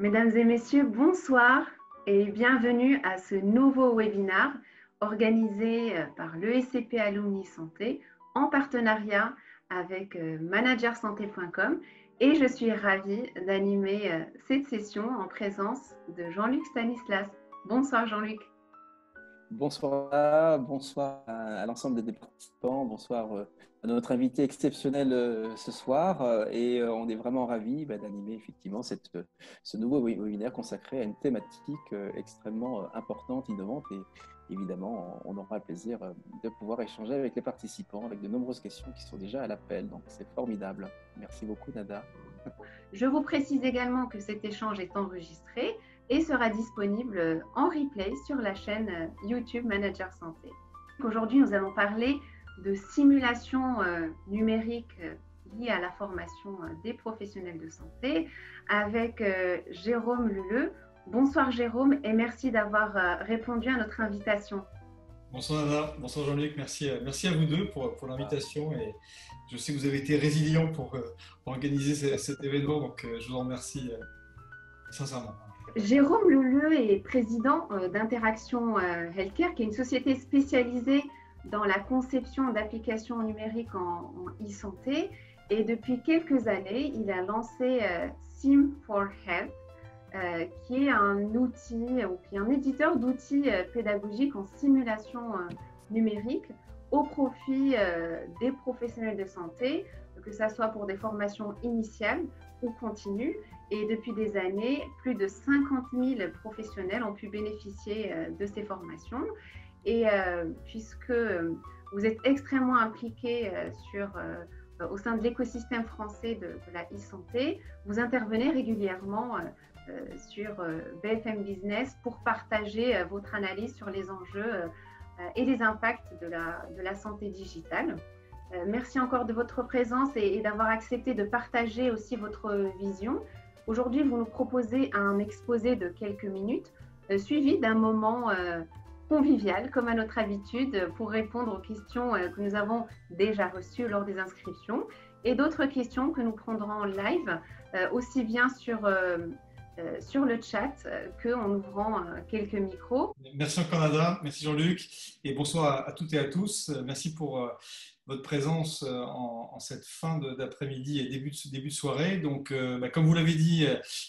Mesdames et messieurs, bonsoir et bienvenue à ce nouveau webinaire organisé par l'ESCP Alumni Santé en partenariat avec managersanté.com et je suis ravie d'animer cette session en présence de Jean-Luc Stanislas. Bonsoir Jean-Luc. Bonsoir, bonsoir à l'ensemble des participants, bonsoir à notre invité exceptionnel ce soir et on est vraiment ravis d'animer effectivement ce nouveau webinaire consacré à une thématique extrêmement importante, innovante et évidemment on aura le plaisir de pouvoir échanger avec les participants avec de nombreuses questions qui sont déjà à l'appel, donc c'est formidable. Merci beaucoup Nada. Je vous précise également que cet échange est enregistré et sera disponible en replay sur la chaîne YouTube Manager Santé. Aujourd'hui, nous allons parler de simulation numérique liée à la formation des professionnels de santé avec Jérôme Leleu. Bonsoir Jérôme et merci d'avoir répondu à notre invitation. Bonsoir Nana, bonsoir Jean-Luc, merci à vous deux pour l'invitation et je sais que vous avez été résilients pour organiser cet événement, donc je vous en remercie sincèrement. Jérôme Leleu est président d'Interaction Healthcare, qui est une société spécialisée dans la conception d'applications numériques en e-santé. Et depuis quelques années, il a lancé Sim4Health, qui est un outil, ou qui est un éditeur d'outils pédagogiques en simulation numérique au profit des professionnels de santé, que ce soit pour des formations initiales ou continues. Et depuis des années, plus de 50 000 professionnels ont pu bénéficier de ces formations. Et puisque vous êtes extrêmement impliqué au sein de l'écosystème français de la e-santé, vous intervenez régulièrement sur BFM Business pour partager votre analyse sur les enjeux et les impacts de la santé digitale. Merci encore de votre présence et d'avoir accepté de partager aussi votre vision. Aujourd'hui, vous nous proposez un exposé de quelques minutes, suivi d'un moment convivial, comme à notre habitude, pour répondre aux questions que nous avons déjà reçues lors des inscriptions et d'autres questions que nous prendrons en live, aussi bien sur le chat qu'en ouvrant quelques micros. Merci encore Nada, merci Jean-Luc et bonsoir à toutes et à tous. Merci pour votre présence en cette fin d'après-midi et début de soirée. Donc, comme vous l'avez dit,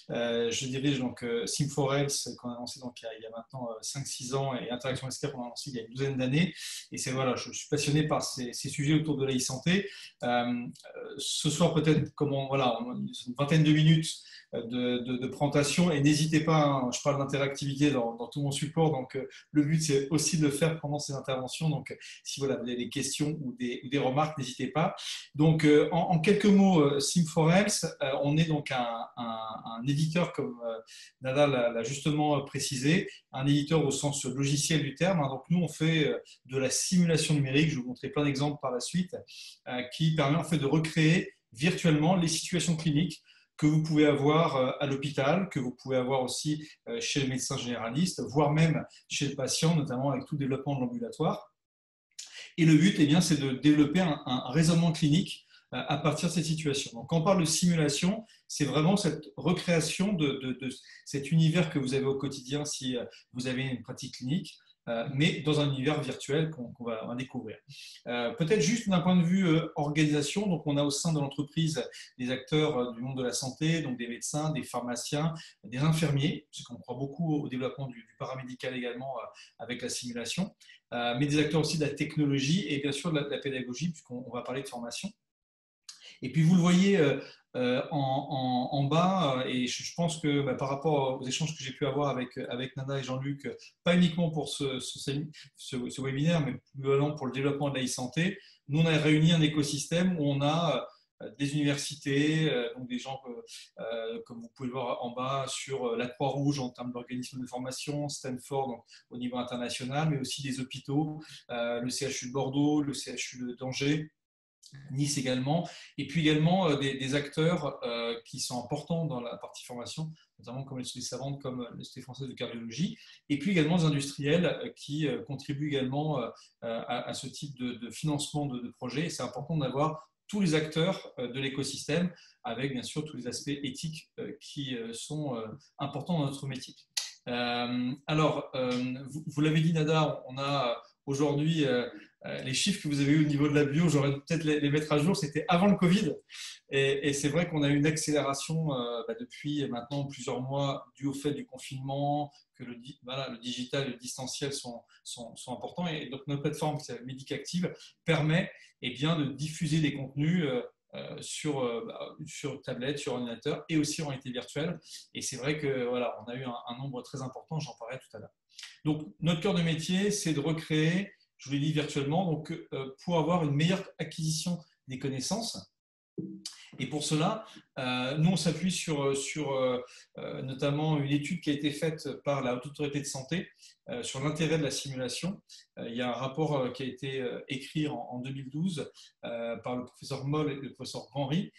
je dirige donc Sim4Health qu'on a lancé donc, il y a maintenant 5-6 ans et Interaction Healthcare qu'on a lancé il y a une douzaine d'années. Et c'est voilà, je suis passionné par ces sujets autour de la e-santé. Ce soir peut-être voilà, une vingtaine de minutes de présentation et n'hésitez pas, hein, je parle d'interactivité dans tout mon support, donc le but c'est aussi de le faire pendant ces interventions, donc si voilà, vous avez des questions ou des remarques, n'hésitez pas. Donc en quelques mots, Sim4Health, on est donc un éditeur comme Nada l'a justement précisé, un éditeur au sens logiciel du terme, hein. Donc nous on fait de la simulation numérique, je vais vous montrer plein d'exemples par la suite, qui permet en fait de recréer virtuellement les situations cliniques que vous pouvez avoir à l'hôpital, que vous pouvez avoir aussi chez le médecin généraliste, voire même chez le patient, notamment avec tout le développement de l'ambulatoire. Et le but, c'est de développer un raisonnement clinique à partir de ces situations. Donc, quand on parle de simulation, c'est vraiment cette recréation de cet univers que vous avez au quotidien si vous avez une pratique clinique, mais dans un univers virtuel qu'on va découvrir. Peut-être juste d'un point de vue organisation, donc on a au sein de l'entreprise des acteurs du monde de la santé, donc des médecins, des pharmaciens, des infirmiers, puisqu'on croit beaucoup au développement du paramédical également avec la simulation, mais des acteurs aussi de la technologie et bien sûr de la pédagogie, puisqu'on va parler de formation. Et puis vous le voyez en bas, et je pense que par rapport aux échanges que j'ai pu avoir avec Nada et Jean-Luc, pas uniquement pour ce webinaire, mais plus globalement pour le développement de la e-santé, nous on a réuni un écosystème où on a des universités, donc des gens comme vous pouvez le voir en bas sur la Croix-Rouge en termes d'organismes de formation, Stanford donc, au niveau international, mais aussi des hôpitaux, le CHU de Bordeaux, le CHU d'Angers, Nice également, et puis également des acteurs qui sont importants dans la partie formation, notamment comme les sociétés savantes, comme la Société française de cardiologie, et puis également des industriels qui contribuent également à ce type de financement de projets. C'est important d'avoir tous les acteurs de l'écosystème, avec bien sûr tous les aspects éthiques qui sont importants dans notre métier. Alors, vous l'avez dit, Nada, on a aujourd'hui les chiffres que vous avez eu au niveau de la bio, j'aurais peut-être les mettre à jour, c'était avant le Covid. Et c'est vrai qu'on a eu une accélération depuis maintenant plusieurs mois dû au fait du confinement, que le digital et le distanciel sont importants. Et donc, notre plateforme, qui s'appelle Medicactive, permet bien, de diffuser des contenus sur tablette, sur ordinateur et aussi en réalité virtuelle. Et c'est vrai que voilà, on a eu un nombre très important, j'en parlerai tout à l'heure. Donc, notre cœur de métier, c'est de recréer, je vous l'ai dit virtuellement, donc, pour avoir une meilleure acquisition des connaissances. Et pour cela, nous, on s'appuie sur notamment une étude qui a été faite par la Haute Autorité de Santé sur l'intérêt de la simulation. Il y a un rapport qui a été écrit en 2012 par le professeur Moll et le professeur Henry,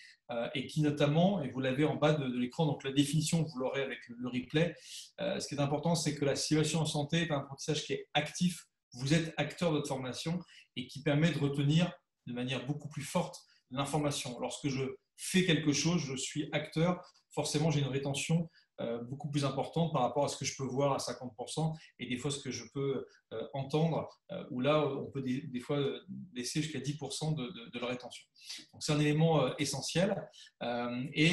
et qui notamment, et vous l'avez en bas de l'écran, donc la définition, vous l'aurez avec le replay. Ce qui est important, c'est que la simulation en santé est un apprentissage qui est actif. Vous êtes acteur de votre formation et qui permet de retenir de manière beaucoup plus forte l'information. Lorsque je fais quelque chose, je suis acteur, forcément j'ai une rétention beaucoup plus importante par rapport à ce que je peux voir à 50% et des fois ce que je peux entendre, où là on peut des fois laisser jusqu'à 10% de la rétention. Donc c'est un élément essentiel et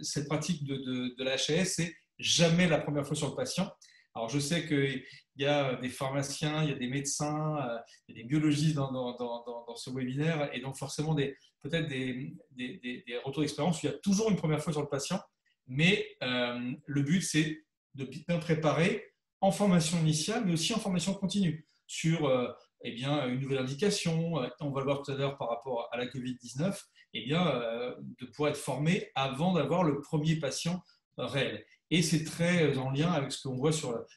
cette pratique de la HAS, c'est jamais la première fois sur le patient. Alors je sais qu'il y a des pharmaciens, il y a des médecins, il y a des biologistes dans ce webinaire et donc forcément peut-être des retours d'expérience où il y a toujours une première fois sur le patient, mais le but c'est de bien préparer en formation initiale mais aussi en formation continue sur une nouvelle indication, on va le voir tout à l'heure par rapport à la Covid-19, de pouvoir être formé avant d'avoir le premier patient réel. Et c'est très en lien avec ce qu'on voit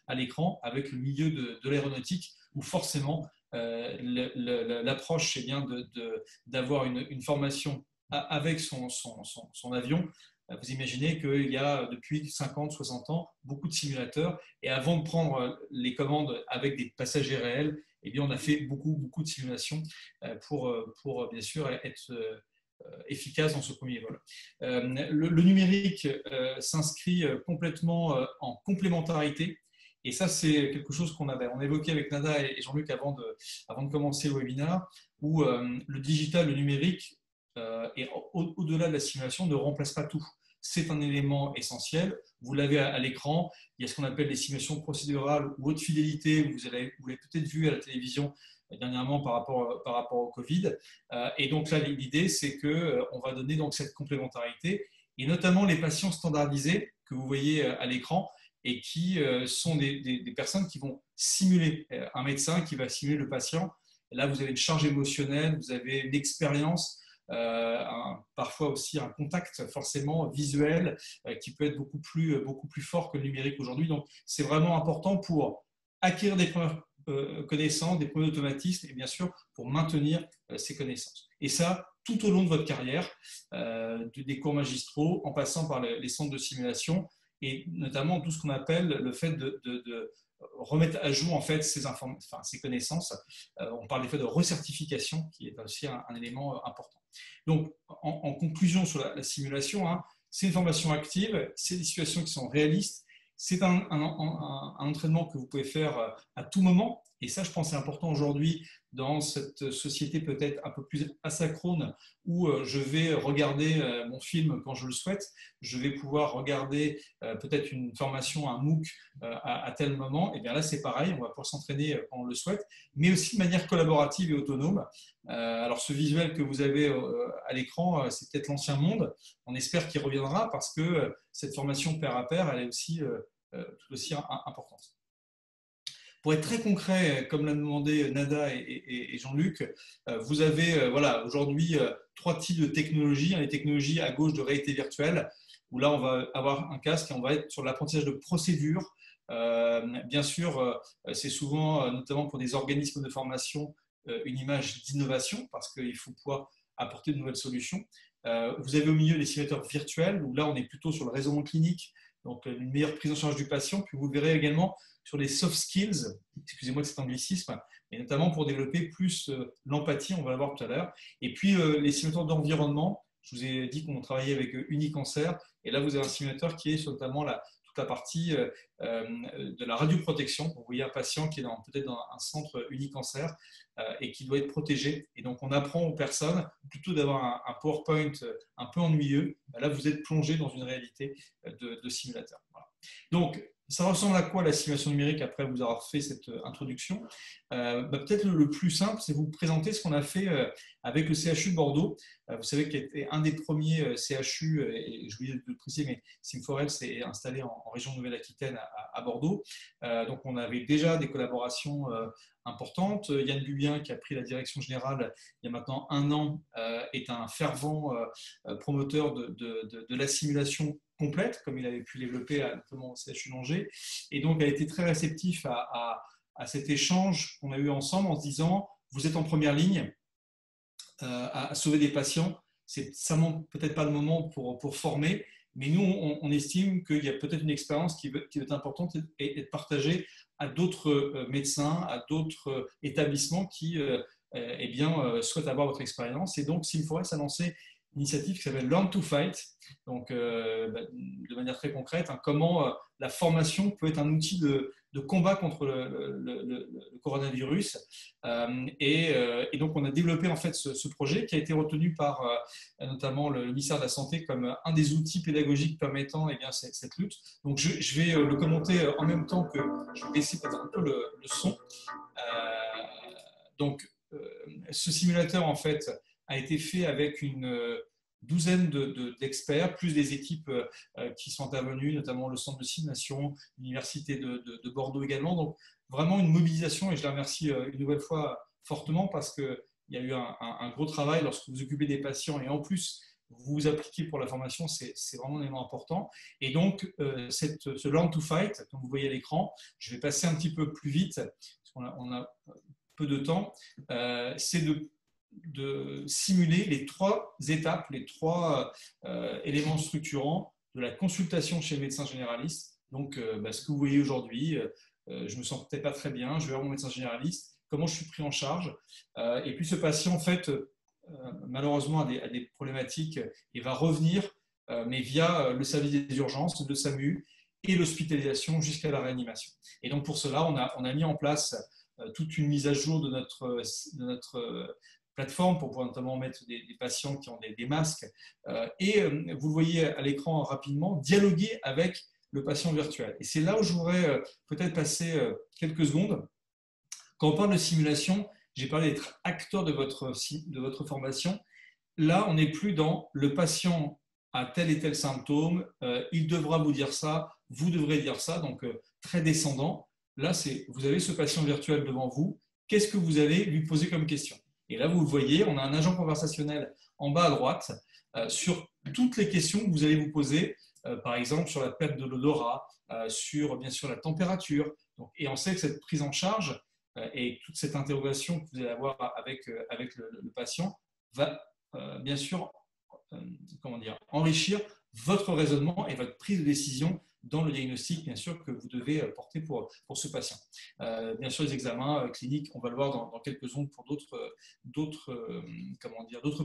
à l'écran, avec le milieu de l'aéronautique, où forcément l'approche, c'est bien d'avoir une formation avec son avion. Vous imaginez qu'il y a depuis 50, 60 ans beaucoup de simulateurs, et avant de prendre les commandes avec des passagers réels, on a fait beaucoup de simulations pour bien sûr être efficace dans ce premier vol. Le numérique s'inscrit complètement en complémentarité, et ça c'est quelque chose qu'on évoqué avec Nada et Jean-Luc avant de commencer le webinaire, où le digital, le numérique et au-delà de la simulation ne remplace pas tout. C'est un élément essentiel. Vous l'avez à l'écran. Il y a ce qu'on appelle les simulations procédurales ou haute fidélité. Vous l'avez peut-être vu à la télévision dernièrement par rapport au Covid. Et donc là, l'idée, c'est qu'on va donner donc cette complémentarité, et notamment les patients standardisés que vous voyez à l'écran et qui sont des personnes qui vont simuler un médecin qui va simuler le patient. Et là, vous avez une charge émotionnelle, vous avez une expérience, parfois aussi un contact forcément visuel qui peut être beaucoup plus fort que le numérique aujourd'hui. Donc, c'est vraiment important pour acquérir des premières connaissances, des premiers automatismes, et bien sûr pour maintenir ces connaissances. Et ça, tout au long de votre carrière, des cours magistraux, en passant par les centres de simulation, et notamment tout ce qu'on appelle le fait de remettre à jour en fait ces connaissances. On parle des fois de recertification, qui est aussi un élément important. Donc, en conclusion sur la simulation, c'est une formation active, c'est des situations qui sont réalistes, c'est un entraînement que vous pouvez faire à tout moment. Et ça, je pense, c'est important aujourd'hui dans cette société peut-être un peu plus asynchrone où je vais regarder mon film quand je le souhaite. Je vais pouvoir regarder peut-être une formation, un MOOC à tel moment. Et bien là, c'est pareil, on va pouvoir s'entraîner quand on le souhaite, mais aussi de manière collaborative et autonome. Alors, ce visuel que vous avez à l'écran, c'est peut-être l'ancien monde. On espère qu'il reviendra parce que cette formation pair à pair, elle est aussi tout aussi importante. Pour être très concret, comme l'a demandé Nada et Jean-Luc, vous avez aujourd'hui 3 types de technologies. Les technologies à gauche de réalité virtuelle, où là, on va avoir un casque et on va être sur l'apprentissage de procédures. Bien sûr, c'est souvent, notamment pour des organismes de formation, une image d'innovation parce qu'il faut pouvoir apporter de nouvelles solutions. Vous avez au milieu les simulateurs virtuels, où là, on est plutôt sur le raisonnement clinique, donc une meilleure prise en charge du patient. Puis vous le verrez également sur les soft skills, excusez-moi de cet anglicisme, mais notamment pour développer plus l'empathie, on va le voir tout à l'heure. Et puis les simulateurs d'environnement, je vous ai dit qu'on travaillait avec Unicancer, et là vous avez un simulateur qui est sur notamment toute la partie de la radioprotection. Vous voyez un patient qui est peut-être dans un centre Unicancer et qui doit être protégé. Et donc on apprend aux personnes, plutôt d'avoir un PowerPoint un peu ennuyeux, là vous êtes plongé dans une réalité de simulateur. Voilà. Donc, ça ressemble à quoi la simulation numérique après vous avoir fait cette introduction? Peut-être le plus simple, c'est vous présenter ce qu'on a fait avec le CHU de Bordeaux. Vous savez qu'il était un des premiers CHU, et je voulais le préciser, mais Sim4Health s'est installé en région Nouvelle-Aquitaine à Bordeaux. Donc on avait déjà des collaborations importantes. Yann Bubien, qui a pris la direction générale il y a maintenant 1 an, est un fervent promoteur de la simulation complète, comme il avait pu développer notamment au CHU d'Angers, et donc a été très réceptif à cet échange qu'on a eu ensemble en se disant, vous êtes en première ligne à sauver des patients, c'est peut-être pas le moment pour former, mais nous on estime qu'il y a peut-être une expérience qui va être importante et être partagée à d'autres médecins, à d'autres établissements qui souhaitent avoir votre expérience. Et donc Sim4Health a lancé initiative qui s'appelle Learn to Fight, donc de manière très concrète, comment la formation peut être un outil de combat contre le coronavirus. Et donc on a développé en fait ce projet qui a été retenu par notamment le ministère de la Santé comme un des outils pédagogiques permettant cette lutte. Donc je vais le commenter en même temps que je vais baisser peut-être un peu le son. Donc ce simulateur en fait a été fait avec une douzaine d'experts, plus des équipes qui sont intervenues, notamment le centre de simulation, l'université de Bordeaux également. Donc vraiment une mobilisation, et je la remercie une nouvelle fois fortement parce qu'il y a eu un gros travail lorsque vous occupez des patients et en plus vous vous appliquez pour la formation, c'est vraiment un élément important. Et donc ce Learn to Fight, comme vous voyez à l'écran, je vais passer un petit peu plus vite parce qu'on a peu de temps, c'est de simuler les 3 étapes, les 3 éléments structurants de la consultation chez le médecin généraliste. Donc, ce que vous voyez aujourd'hui, je me sens peut-être pas très bien, je vais voir mon médecin généraliste, comment je suis pris en charge. Et puis ce patient, en fait, malheureusement, a des problématiques et va revenir, mais via le service des urgences, de SAMU et l'hospitalisation jusqu'à la réanimation. Et donc, pour cela, on a mis en place toute une mise à jour de notre plateforme pour pouvoir notamment mettre des patients qui ont des masques et vous le voyez à l'écran rapidement, dialoguer avec le patient virtuel. Et c'est là où je voudrais peut-être passer quelques secondes. Quand on parle de simulation, j'ai parlé d'être acteur de votre formation. Là, on n'est plus dans le patient a tel et tel symptôme, il devra vous dire ça, vous devrez dire ça, donc très descendant. Là, vous avez ce patient virtuel devant vous, qu'est-ce que vous allez lui poser comme question? Et là, vous le voyez, on a un agent conversationnel en bas à droite sur toutes les questions que vous allez vous poser, par exemple sur la perte de l'odorat, sur bien sûr la température. Donc, et on sait que cette prise en charge et toute cette interrogation que vous allez avoir avec le patient va bien sûr enrichir votre raisonnement et votre prise de décision dans le diagnostic, bien sûr, que vous devez porter pour ce patient. Bien sûr, les examens cliniques, on va le voir dans quelques secondes pour d'autres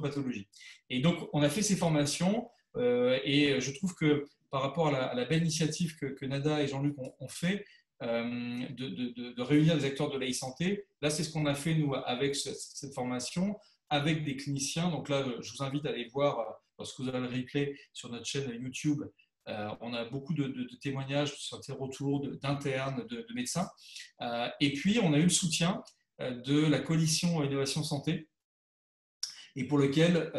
pathologies. Et donc, on a fait ces formations et je trouve que par rapport à la belle initiative que Nada et Jean-Luc ont fait, de réunir des acteurs de l'e-santé, là, c'est ce qu'on a fait, nous, avec cette formation, avec des cliniciens. Donc là, je vous invite à aller voir, lorsque vous avez le replay sur notre chaîne YouTube, on a beaucoup de témoignages sur ces retours d'internes, de médecins. Et puis, on a eu le soutien de la coalition Innovation Santé, et pour lequel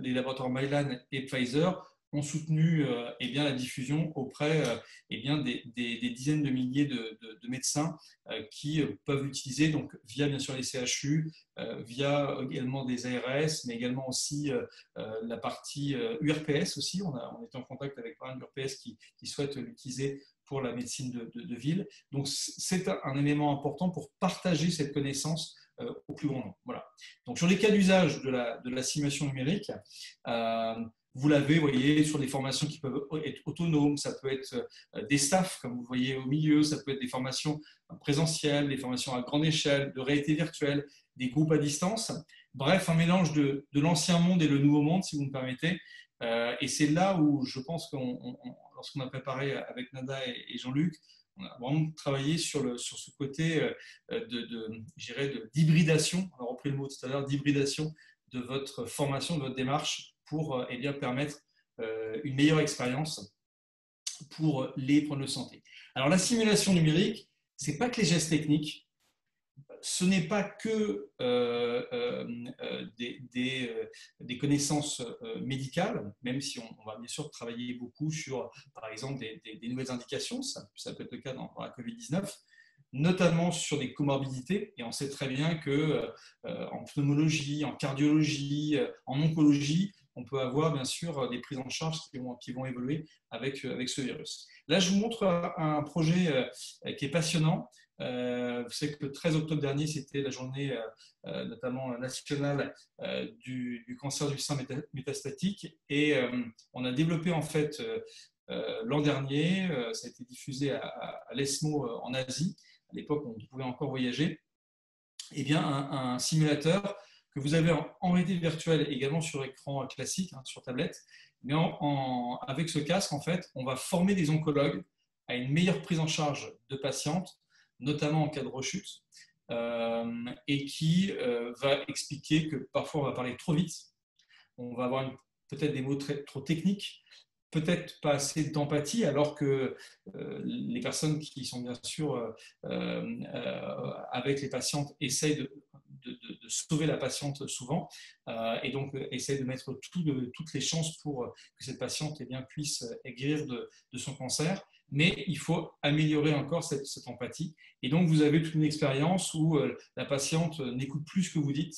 les laboratoires Mylan et Pfizer ont soutenu la diffusion auprès des dizaines de milliers de médecins qui peuvent l'utiliser donc, via bien sûr les CHU, via également des ARS, mais également aussi la partie URPS aussi. On est en contact avec pas mal d'URPS qui souhaitent l'utiliser pour la médecine de ville. Donc c'est un élément important pour partager cette connaissance au plus grand nombre. Voilà. Donc sur les cas d'usage de la simulation numérique, Vous l'avez, vous voyez, sur des formations qui peuvent être autonomes, ça peut être des staffs, comme vous voyez au milieu, ça peut être des formations présentielles, des formations à grande échelle, de réalité virtuelle, des groupes à distance. Bref, un mélange de l'ancien monde et le nouveau monde, si vous me permettez. Et c'est là où je pense que lorsqu'on a préparé avec Nada et Jean-Luc, on a vraiment travaillé sur ce côté d'hybridation, on a repris le mot tout à l'heure, d'hybridation de votre formation, de votre démarche pour bien permettre une meilleure expérience pour les problèmes de santé. Alors la simulation numérique, ce n'est pas que les gestes techniques, ce n'est pas que des connaissances médicales, même si on va bien sûr travailler beaucoup sur, par exemple, des nouvelles indications, ça peut être le cas dans la COVID-19, notamment sur des comorbidités, et on sait très bien qu'en pneumologie, en cardiologie, en oncologie, on peut avoir bien sûr des prises en charge qui vont évoluer avec ce virus. Là, je vous montre un projet qui est passionnant. Vous savez que le 13 octobre dernier, c'était la journée notamment nationale du cancer du sein métastatique, et on a développé en fait l'an dernier, ça a été diffusé à l'ESMO en Asie, à l'époque on pouvait encore voyager, et bien un simulateur que vous avez en réalité virtuelle également sur écran classique, sur tablette, mais avec ce casque, en fait, on va former des oncologues à une meilleure prise en charge de patientes, notamment en cas de rechute, et qui va expliquer que parfois on va parler trop vite, on va avoir peut-être des mots trop techniques, peut-être pas assez d'empathie, alors que les personnes qui sont bien sûr avec les patientes essayent de sauver la patiente souvent, et donc essayent de mettre toutes les chances pour que cette patiente puisse guérir de son cancer. Mais il faut améliorer encore cette empathie. Et donc, vous avez toute une expérience où la patiente n'écoute plus ce que vous dites.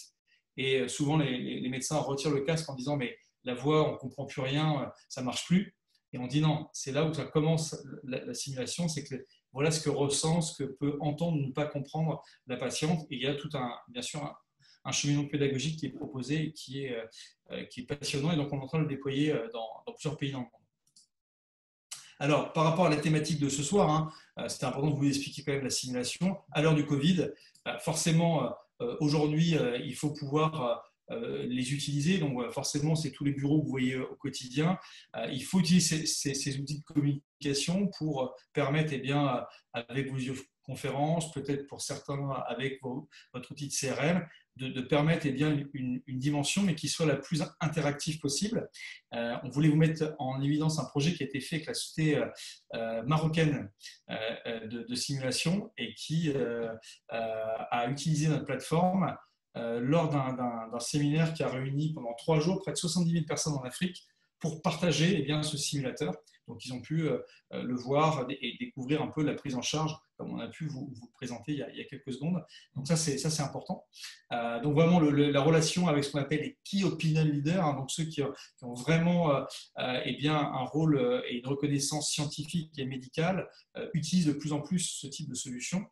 Et souvent, les médecins retirent le casque en disant « mais la voix, on ne comprend plus rien, ça ne marche plus ». Et on dit non, c'est là où ça commence la simulation, c'est que voilà ce que ressent, ce que peut entendre ou ne pas comprendre la patiente. Et il y a tout bien sûr un cheminement pédagogique qui est proposé et qui est passionnant. Et donc, on est en train de le déployer dans plusieurs pays dans le monde. Alors, par rapport à la thématique de ce soir, c'était important de vous expliquer quand même la simulation. À l'heure du Covid, forcément, aujourd'hui, il faut pouvoir les utiliser. Donc, forcément, c'est tous les bureaux que vous voyez au quotidien. Il faut utiliser ces outils de communication pour permettre, avec vos visioconférences, peut-être pour certains avec votre outil de CRM, de permettre une dimension, mais qui soit la plus interactive possible. On voulait vous mettre en évidence un projet qui a été fait avec la société marocaine de simulation et qui a utilisé notre plateforme lors d'un séminaire qui a réuni pendant 3 jours près de 70 000 personnes en Afrique pour partager ce simulateur. Donc, ils ont pu le voir et découvrir un peu la prise en charge, comme on a pu vous présenter il y a quelques secondes. Donc, ça, c'est important. Donc, vraiment, la relation avec ce qu'on appelle les Key Opinion Leaders, donc ceux qui ont vraiment un rôle et une reconnaissance scientifique et médicale, utilisent de plus en plus ce type de solution.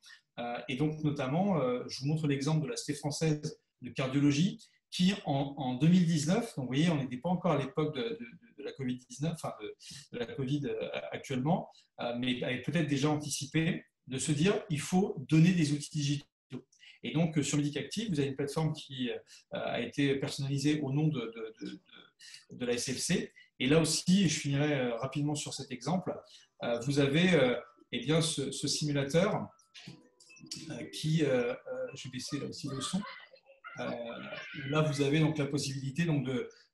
Et donc, notamment, je vous montre l'exemple de la Société française de cardiologie, qui en 2019, donc vous voyez, on n'était pas encore à l'époque de la Covid-19, enfin de la Covid actuellement, mais avait peut-être déjà anticipé de se dire il faut donner des outils digitaux. Et donc sur Medicactive, vous avez une plateforme qui a été personnalisée au nom de la SFC. Et là aussi, je finirai rapidement sur cet exemple, vous avez ce simulateur qui, je vais baisser là aussi le son. Là, vous avez donc la possibilité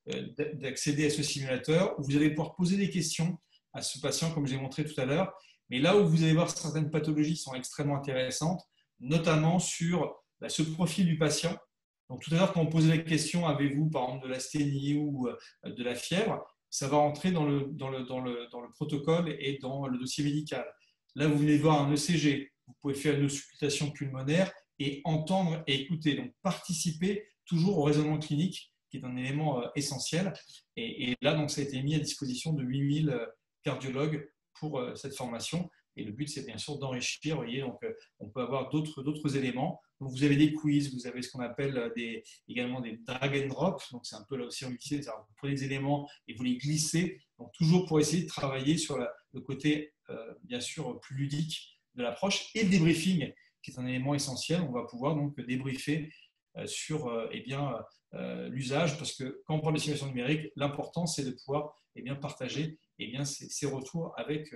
d'accéder à ce simulateur où vous allez pouvoir poser des questions à ce patient, comme j'ai montré tout à l'heure. Mais là où vous allez voir certaines pathologies qui sont extrêmement intéressantes, notamment sur ce profil du patient. Donc, tout à l'heure, quand on posait la question, avez-vous par exemple de l'asthénie ou de la fièvre, ça va rentrer dans le protocole et dans le dossier médical. Là, vous venez de voir un ECG. Vous pouvez faire une auscultation pulmonaire et entendre et écouter. Donc, participer toujours au raisonnement clinique, qui est un élément essentiel. Et là, donc, ça a été mis à disposition de 8000 cardiologues pour cette formation. Et le but, c'est bien sûr d'enrichir. Vous voyez, donc, on peut avoir d'autres éléments. Donc, vous avez des quiz, vous avez ce qu'on appelle également des drag and drop. Donc, c'est un peu là aussi en utilise. Vous prenez des éléments et vous les glissez. Donc, toujours pour essayer de travailler sur le côté, bien sûr, plus ludique de l'approche et le débriefing, qui est un élément essentiel. On va pouvoir donc débriefer sur l'usage, parce que quand on parle de simulation numérique, l'important, c'est de pouvoir partager ces retours avec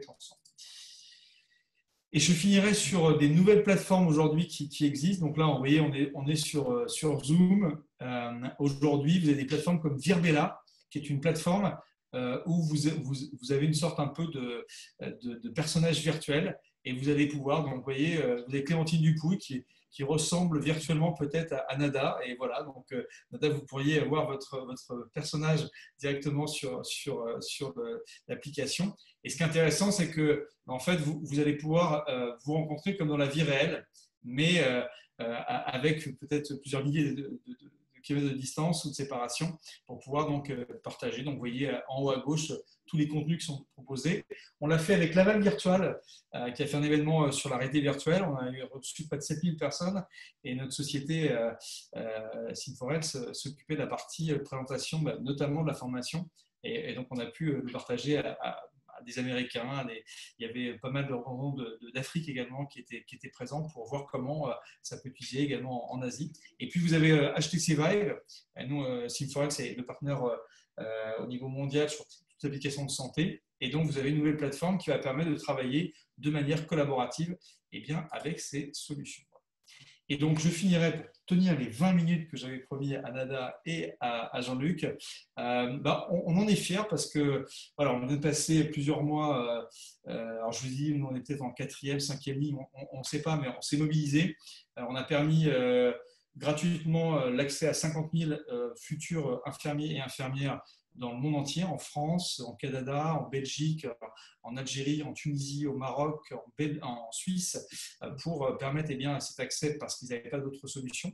l'ensemble. Et je finirai sur des nouvelles plateformes aujourd'hui qui existent. Donc là, vous voyez, on est sur Zoom. Aujourd'hui, vous avez des plateformes comme Virbela, qui est une plateforme où vous avez une sorte un peu de personnage virtuel, et vous allez pouvoir, donc vous voyez, vous avez Clémentine Dupouy qui ressemble virtuellement peut-être à Nada, et voilà, donc Nada, vous pourriez avoir votre personnage directement sur l'application. Et ce qui est intéressant, c'est que en fait, vous allez pouvoir vous rencontrer comme dans la vie réelle, mais avec peut-être plusieurs milliers de kilomètres de distance ou de séparation, pour pouvoir donc partager. Donc, vous voyez en haut à gauche tous les contenus qui sont proposés. On l'a fait avec Laval Virtual, qui a fait un événement sur la réalité virtuelle. On a reçu près de 7000 personnes, et notre société Sim4Health s'occupait de la partie présentation, notamment de la formation. Et donc, on a pu le partager à des Américains. Il y avait pas mal de représentants d'Afrique également qui étaient présents pour voir comment ça peut utiliser également en Asie. Et puis, vous avez HTC Vive. Nous, Sim4Health, c'est le partenaire au niveau mondial sur toutes les applications de santé. Et donc, vous avez une nouvelle plateforme qui va permettre de travailler de manière collaborative avec ces solutions. Et donc, je finirai pour tenir les 20 minutes que j'avais promis à Nada et à Jean-Luc. On en est fiers parce que voilà, on vient de passer plusieurs mois. Alors, je vous dis, nous, on est peut-être en 4e, 5e ligne, on ne sait pas, mais on s'est mobilisé. On a permis gratuitement l'accès à 50 000 futurs infirmiers et infirmières dans le monde entier, en France, en Canada, en Belgique, en Algérie, en Tunisie, au Maroc, en Suisse, pour permettre cet accès, parce qu'ils n'avaient pas d'autres solutions,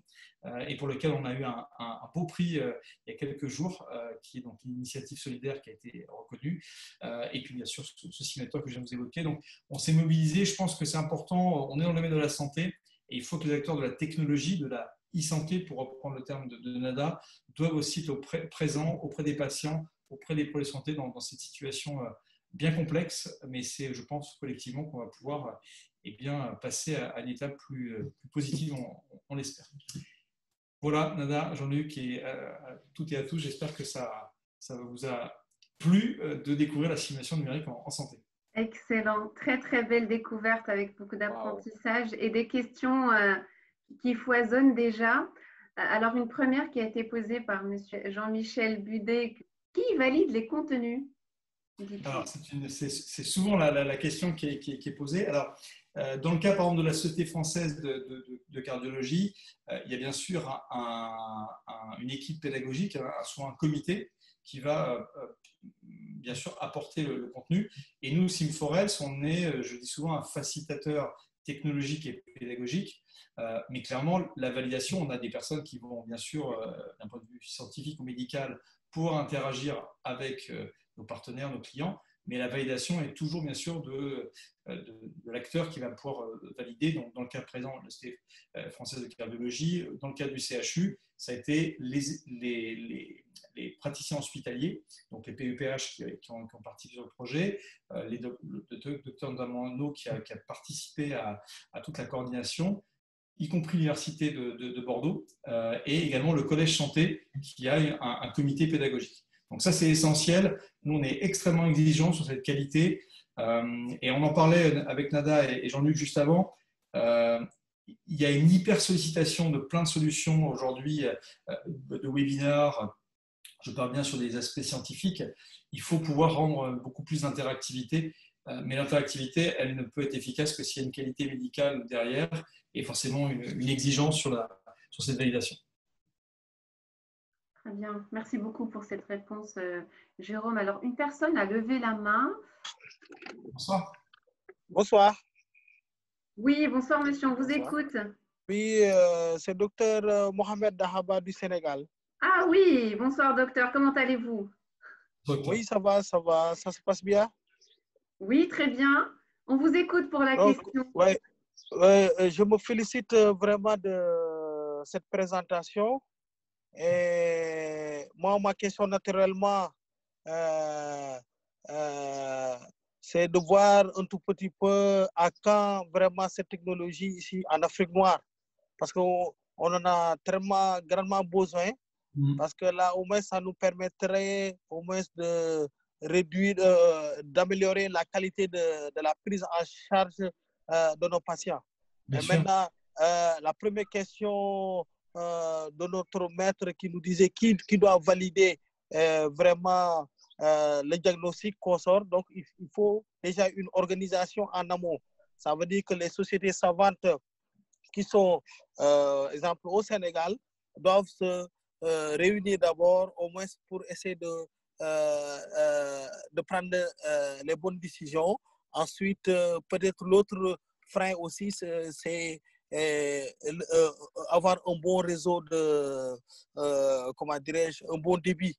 et pour lequel on a eu un beau prix il y a quelques jours, qui est donc une initiative solidaire qui a été reconnue, et puis bien sûr ce simulateur que je viens de vous évoquer. Donc on s'est mobilisé, je pense que c'est important, on est dans le domaine de la santé, et il faut que les acteurs de la technologie, de la e-santé, pour reprendre le terme de Nada, doivent aussi être présents auprès des patients, auprès des pôles de santé dans cette situation bien complexe, mais c'est, je pense, collectivement qu'on va pouvoir passer à une étape plus positive, on l'espère. Voilà, Nada, Jean-Luc et toutes et à tous, j'espère que ça vous a plu de découvrir la simulation numérique en santé. Excellent, très très belle découverte avec beaucoup d'apprentissage et des questions qui foisonnent déjà. Alors, une première qui a été posée par M. Jean-Michel Budet. Qui valide les contenus? Alors, c'est souvent la question qui est posée. Alors, dans le cas, par exemple, de la Société française de cardiologie, il y a bien sûr une équipe pédagogique, soit un comité qui va bien sûr apporter le contenu. Et nous, Sim4Health, on est, je dis souvent, un facilitateur technologique et pédagogique. Mais clairement, la validation, on a des personnes qui vont, bien sûr, d'un point de vue scientifique ou médical, pouvoir interagir avec nos partenaires, nos clients. Mais la validation est toujours, bien sûr, de l'acteur qui va pouvoir valider. Donc, dans le cas présent de la Société française de cardiologie, dans le cas du CHU, ça a été les praticiens hospitaliers, donc les PEPH qui ont participé sur le projet, le docteur Damano qui a participé à toute la coordination, y compris l'Université de Bordeaux, et également le Collège Santé qui a un comité pédagogique. Donc ça, c'est essentiel. Nous, on est extrêmement exigeants sur cette qualité. Et on en parlait avec Nada et Jean-Luc juste avant. Il y a une hyper sollicitation de plein de solutions aujourd'hui, de webinars. Je parle bien sur des aspects scientifiques. Il faut pouvoir rendre beaucoup plus d'interactivité. Mais l'interactivité, elle ne peut être efficace que s'il y a une qualité médicale derrière et forcément une exigence sur cette validation. Très bien, merci beaucoup pour cette réponse, Jérôme. Alors, une personne a levé la main. Bonsoir. Bonsoir. Oui, bonsoir monsieur, on vous écoute. Oui, c'est docteur Mohamed Dahaba du Sénégal. Ah oui, bonsoir docteur, comment allez-vous? Oui, ça va, ça se passe bien. Oui, très bien. On vous écoute pour la Donc, question. ouais, je me félicite vraiment de cette présentation. Et moi, ma question naturellement, euh, euh, c'est de voir un tout petit peu à quand vraiment cette technologie ici en Afrique noire. Parce qu'on en a tellement grandement besoin. Parce que là, au moins, ça nous permettrait au moins de réduire, d'améliorer la qualité de la prise en charge de nos patients. Bien Et sûr. maintenant, la première question de notre maître qui nous disait qui doit valider vraiment le diagnostic qu'on sort. Donc, il faut déjà une organisation en amont. Ça veut dire que les sociétés savantes qui sont, exemple, au Sénégal, doivent se réunir d'abord, au moins pour essayer de prendre les bonnes décisions. Ensuite, peut-être l'autre frein aussi, c'est avoir un bon réseau de, comment dirais-je, un bon débit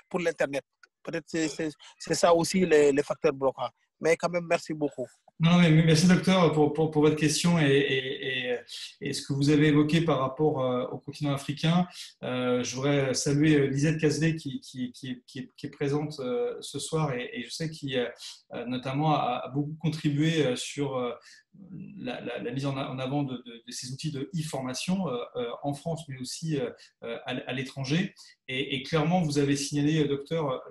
pour l'Internet. Peut-être c'est ça aussi les facteurs bloquants. Mais quand même, merci beaucoup. Non, mais merci docteur pour votre question et ce que vous avez évoqué par rapport au continent africain. Je voudrais saluer Lisette Cazelet qui est présente ce soir et je sais qu'il notamment a beaucoup contribué sur la mise en avant de ces outils de e-formation en France, mais aussi à l'étranger. Et clairement, vous avez signalé, docteur,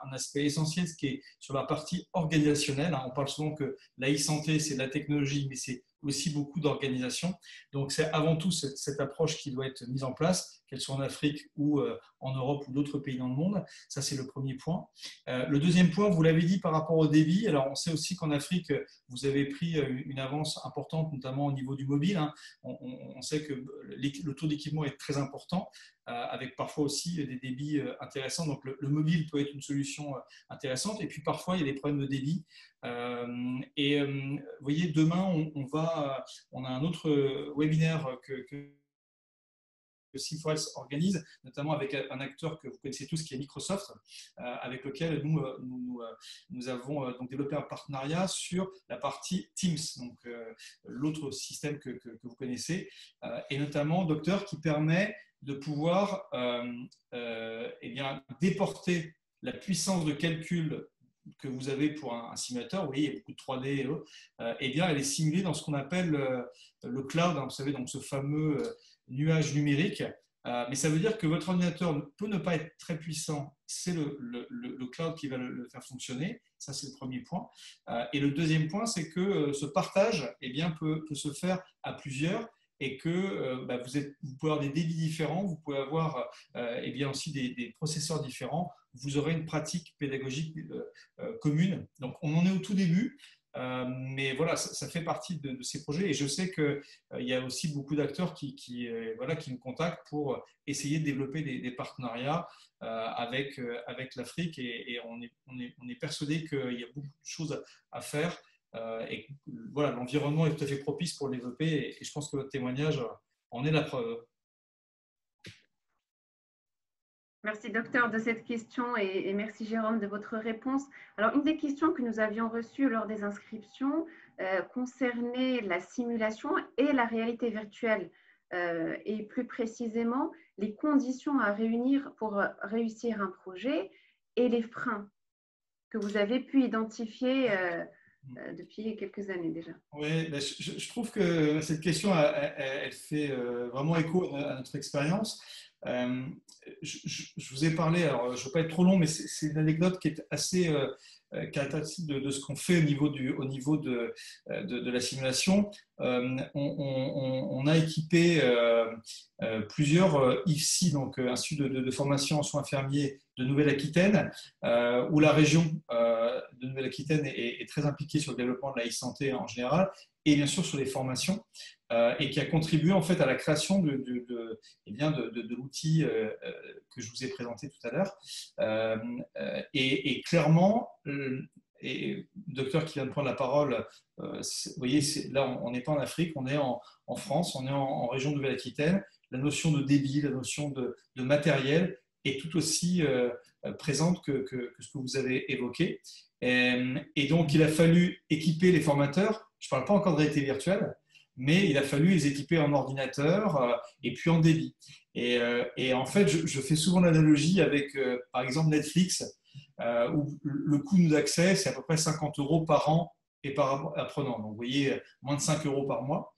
un aspect essentiel, ce qui est sur la partie organisationnelle. On parle souvent que la e-santé, c'est de la technologie, mais c'est aussi beaucoup d'organisation. Donc, c'est avant tout cette approche qui doit être mise en place, qu'elle soit en Afrique ou en Europe ou d'autres pays dans le monde. Ça, c'est le premier point. Le deuxième point, vous l'avez dit par rapport au débit. Alors, on sait aussi qu'en Afrique, vous avez pris une avance importante, notamment au niveau du mobile. On sait que le taux d'équipement est très important, avec parfois aussi des débits intéressants. Donc, le mobile peut être une solution intéressante. Et puis, parfois, il y a des problèmes de débit. Vous voyez, demain, on a un autre webinaire que Synforex organise, notamment avec un acteur que vous connaissez tous qui est Microsoft, avec lequel nous avons donc développé un partenariat sur la partie Teams, donc l'autre système que vous connaissez, et notamment Docteur qui permet de pouvoir déporter la puissance de calcul que vous avez pour un simulateur. Vous voyez, il y a beaucoup de 3D, elle est simulée dans ce qu'on appelle le cloud, vous savez, donc ce fameux nuage numérique. Mais ça veut dire que votre ordinateur peut ne pas être très puissant, c'est le cloud qui va le faire fonctionner. Ça, c'est le premier point. Et le deuxième point, c'est que ce partage peut se faire à plusieurs et que vous pouvez avoir des débits différents, vous pouvez avoir aussi des processeurs différents. Vous aurez une pratique pédagogique commune. Donc, on en est au tout début. Mais voilà, ça fait partie de ces projets et je sais qu'il y a aussi beaucoup d'acteurs qui me contactent pour essayer de développer des partenariats avec l'Afrique et on est persuadé qu'il y a beaucoup de choses à faire et voilà, l'environnement est tout à fait propice pour le développer et je pense que votre témoignage en est la preuve. Merci docteur de cette question et merci Jérôme de votre réponse. Alors une des questions que nous avions reçues lors des inscriptions concernait la simulation et la réalité virtuelle et plus précisément les conditions à réunir pour réussir un projet et les freins que vous avez pu identifier depuis quelques années déjà. Oui, je trouve que cette question, elle fait vraiment écho à notre expérience. Je vous ai parlé, alors je ne veux pas être trop long, mais c'est une anecdote qui est assez caractéristique de ce qu'on fait au niveau de la simulation. On a équipé plusieurs IFSI, donc Institut de formation en soins infirmiers de Nouvelle-Aquitaine, où la région de Nouvelle-Aquitaine est très impliquée sur le développement de la e-santé en général, et bien sûr sur les formations, et qui a contribué en fait à la création de l'outil que je vous ai présenté tout à l'heure. Et clairement, et le docteur qui vient de prendre la parole, vous voyez, là on n'est pas en Afrique, on est en France, on est en région de Nouvelle-Aquitaine. La notion de débit, la notion de matériel est tout aussi présente que ce que vous avez évoqué. Et donc, il a fallu équiper les formateurs. Je ne parle pas encore de réalité virtuelle, mais il a fallu les équiper en ordinateur et puis en débit. Et en fait, je fais souvent l'analogie avec, par exemple, Netflix, où le coût d'accès, c'est à peu près 50 € par an et par apprenant. Donc, vous voyez, moins de 5 € par mois.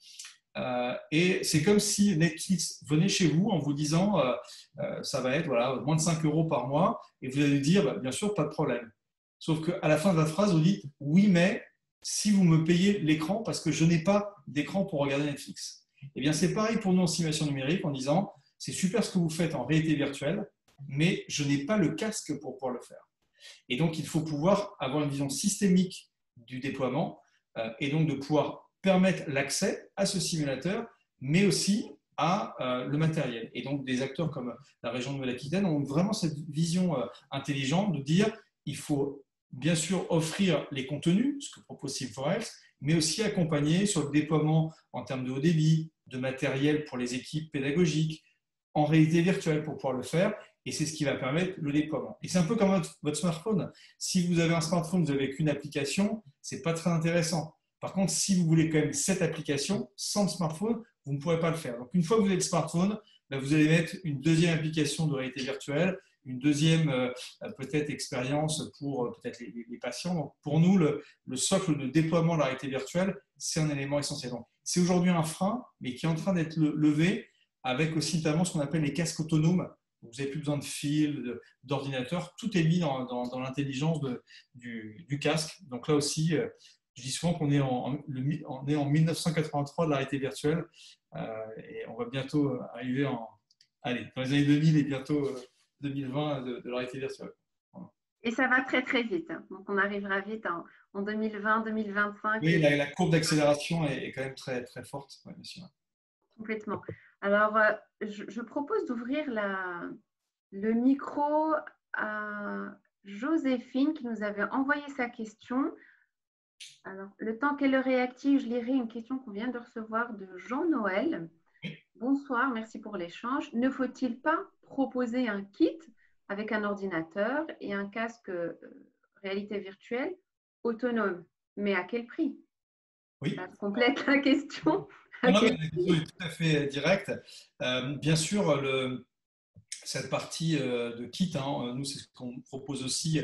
Et c'est comme si Netflix venait chez vous en vous disant ça va être voilà, moins de 5 € par mois, et vous allez lui dire bah, bien sûr, pas de problème. Sauf qu'à la fin de la phrase, vous dites oui, mais si vous me payez l'écran parce que je n'ai pas d'écran pour regarder Netflix. Eh bien, c'est pareil pour nous en simulation numérique en disant c'est super ce que vous faites en réalité virtuelle, mais je n'ai pas le casque pour pouvoir le faire. Et donc, il faut pouvoir avoir une vision systémique du déploiement et donc de pouvoir permettre l'accès à ce simulateur, mais aussi à le matériel. Et donc, des acteurs comme la région Nouvelle-Aquitaine ont vraiment cette vision intelligente de dire il faut bien sûr offrir les contenus, ce que propose Sim4Health, mais aussi accompagner sur le déploiement en termes de haut débit, de matériel pour les équipes pédagogiques, en réalité virtuelle pour pouvoir le faire. Et c'est ce qui va permettre le déploiement. Et c'est un peu comme votre smartphone. Si vous avez un smartphone, vous n'avez qu'une application, ce n'est pas très intéressant. Par contre, si vous voulez quand même cette application, sans le smartphone, vous ne pourrez pas le faire. Donc, une fois que vous avez le smartphone, ben, vous allez mettre une deuxième application de réalité virtuelle, une deuxième peut-être expérience pour peut-être les patients. Donc, pour nous, le socle de déploiement de la réalité virtuelle, c'est un élément essentiel. C'est aujourd'hui un frein, mais qui est en train d'être levé avec aussi notamment ce qu'on appelle les casques autonomes. Vous n'avez plus besoin de fil, d'ordinateur, tout est mis dans l'intelligence du casque. Donc là aussi, je dis souvent qu'on est en 1983 de la réalité virtuelle et on va bientôt arriver dans les années 2000 et bientôt 2020 de la réalité virtuelle. Voilà. Et ça va très très vite. Donc on arrivera vite en 2020, 2025. Oui, la courbe d'accélération est quand même très, très forte. Ouais, bien sûr. Complètement. Alors, je propose d'ouvrir le micro à Joséphine qui nous avait envoyé sa question. Alors, le temps qu'elle réactive, je lirai une question qu'on vient de recevoir de Jean-Noël. Bonsoir, merci pour l'échange. Ne faut-il pas proposer un kit avec un ordinateur et un casque réalité virtuelle autonome? Mais à quel prix? Oui. Ça complète la question. Non, mais la question est tout à fait directe. Bien sûr, cette partie de kit, nous, c'est ce qu'on propose aussi.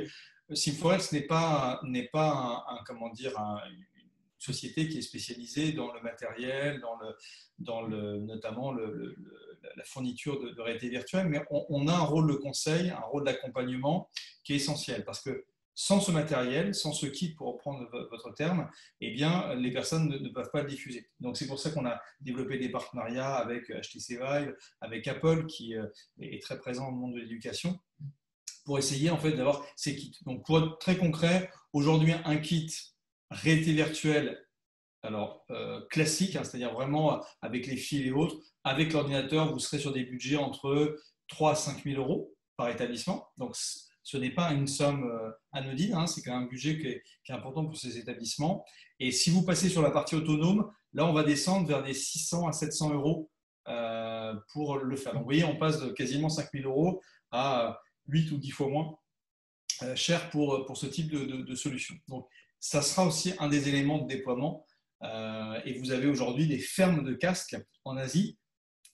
Sim4Health n'est pas comment dire, une société qui est spécialisée dans le matériel, notamment la fourniture de réalité virtuelle, mais on a un rôle de conseil, un rôle d'accompagnement qui est essentiel parce que sans ce matériel, sans ce kit, pour reprendre votre terme, eh bien, les personnes ne peuvent pas le diffuser. Donc, c'est pour ça qu'on a développé des partenariats avec HTC Vive, avec Apple, qui est très présent dans le monde de l'éducation, pour essayer en fait d'avoir ces kits. Donc, pour être très concret, aujourd'hui, un kit réalité virtuelle, alors classique, c'est-à-dire vraiment avec les fils et autres, avec l'ordinateur, vous serez sur des budgets entre 3 à 5 000 € par établissement. Donc, ce n'est pas une somme anodine, c'est quand même un budget qui est important pour ces établissements. Et si vous passez sur la partie autonome, là, on va descendre vers des 600 à 700 € pour le faire. Donc, vous voyez, on passe de quasiment 5 000 € à 8 ou 10 fois moins cher pour ce type de solution. Donc, ça sera aussi un des éléments de déploiement. Et vous avez aujourd'hui des fermes de casques en Asie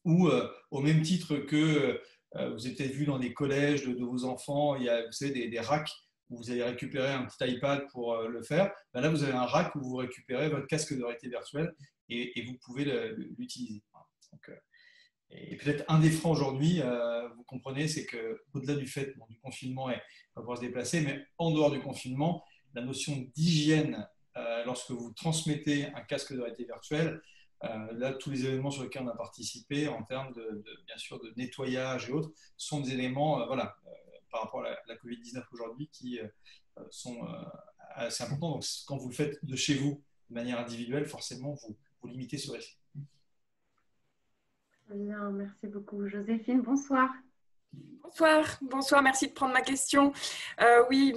où, au même titre que vous avez peut-être vu dans les collèges de vos enfants, il y a, vous savez, des racks où vous allez récupérer un petit iPad pour le faire. Ben là, vous avez un rack où vous récupérez votre casque de réalité virtuelle et vous pouvez l'utiliser. Donc, et peut-être un des freins aujourd'hui, vous comprenez, c'est qu'au-delà du fait du confinement et on va pouvoir se déplacer, mais en dehors du confinement, la notion d'hygiène, lorsque vous transmettez un casque de réalité virtuelle, là, tous les événements sur lesquels on a participé en termes bien sûr de nettoyage et autres sont des éléments par rapport à la Covid-19 aujourd'hui qui sont assez importants. Donc, quand vous le faites de chez vous de manière individuelle, forcément, vous limitez ce risque. Bien, merci beaucoup. Joséphine, bonsoir. Bonsoir, merci de prendre ma question. Oui,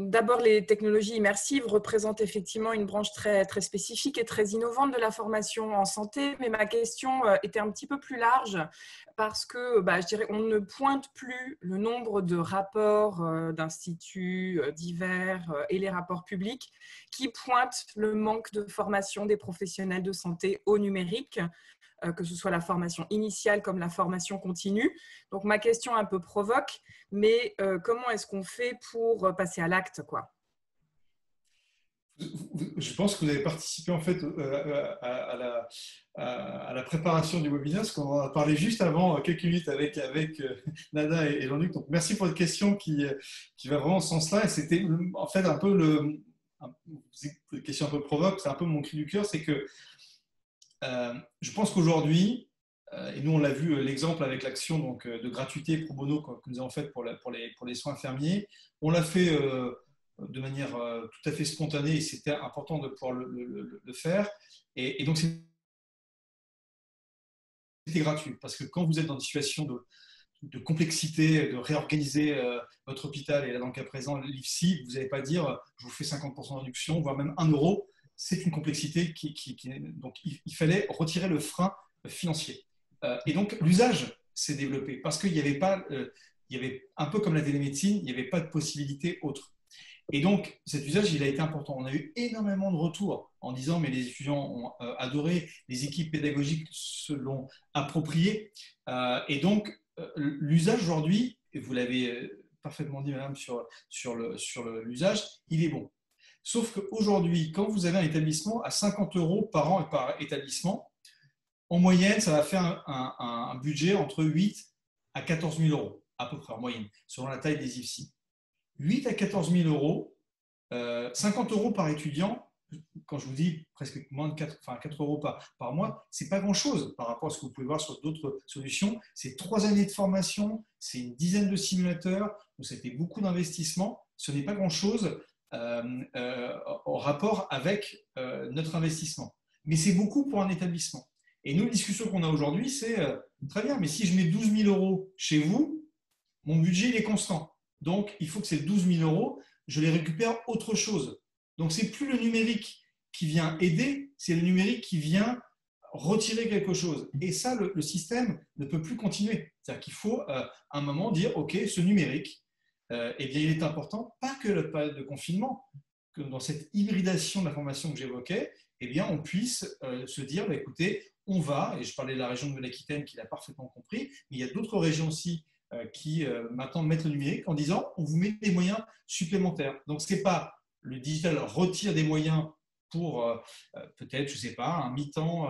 d'abord, les technologies immersives représentent effectivement une branche très, très spécifique et très innovante de la formation en santé, mais ma question était un petit peu plus large parce que, je dirais, on ne pointe plus le nombre de rapports d'instituts divers et les rapports publics qui pointent le manque de formation des professionnels de santé au numérique, que ce soit la formation initiale comme la formation continue. Donc, ma question un peu provoque, mais comment est-ce qu'on fait pour passer à l'acte, quoi? Je pense que vous avez participé en fait à la préparation du webinaire, parce qu'on en a parlé juste avant, quelques minutes avec Nada et Jean-Luc. Donc, merci pour votre question qui va vraiment en ce sens-là. Et c'était en fait un peu une question un peu provoque, c'est un peu mon cri du cœur, c'est que je pense qu'aujourd'hui, et nous on l'a vu l'exemple avec l'action de gratuité pro bono que nous avons faite pour les soins infirmiers, on l'a fait de manière tout à fait spontanée et c'était important de pouvoir le faire. Et donc c'était gratuit parce que quand vous êtes dans une situation de complexité, de réorganiser votre hôpital, et là dans le cas présent l'IFSI, vous n'allez pas dire je vous fais 50% de réduction, voire même 1 euro. C'est une complexité donc il fallait retirer le frein financier. Et donc l'usage s'est développé parce qu'il n'y avait pas, il y avait un peu comme la télémédecine, il n'y avait pas de possibilité autre. Et donc cet usage, il a été important. On a eu énormément de retours en disant mais les étudiants ont adoré, les équipes pédagogiques se l'ont approprié. Et donc l'usage aujourd'hui, et vous l'avez parfaitement dit madame sur l'usage, il est bon. Sauf qu'aujourd'hui, quand vous avez un établissement à 50 € par an et par établissement, en moyenne, ça va faire un budget entre 8 à 14 000 € à peu près en moyenne, selon la taille des IFSI. 8 à 14 000 €, 50 € par étudiant, quand je vous dis presque moins de 4 € par mois, ce n'est pas grand-chose par rapport à ce que vous pouvez voir sur d'autres solutions. C'est 3 années de formation, c'est une dizaine de simulateurs, donc c'était beaucoup d'investissement. Ce n'est pas grand-chose en rapport avec notre investissement. Mais c'est beaucoup pour un établissement. Et nous, la discussion qu'on a aujourd'hui, c'est très bien, mais si je mets 12 000 € chez vous, mon budget il est constant. Donc, il faut que ces 12 000 €, je les récupère autre chose. Donc, ce n'est plus le numérique qui vient aider, c'est le numérique qui vient retirer quelque chose. Et ça, le système ne peut plus continuer. C'est-à-dire qu'il faut à un moment dire, OK, ce numérique, eh bien, il est important, pas que la période de confinement, que dans cette hybridation de la formation que j'évoquais, eh bien, on puisse se dire, écoutez, on va, et je parlais de la région de l'Aquitaine qui l'a parfaitement compris, mais il y a d'autres régions aussi qui maintenant mettent le numérique en disant, on vous met des moyens supplémentaires. Donc, ce n'est pas le digital retire des moyens pour peut-être, je ne sais pas, un mi-temps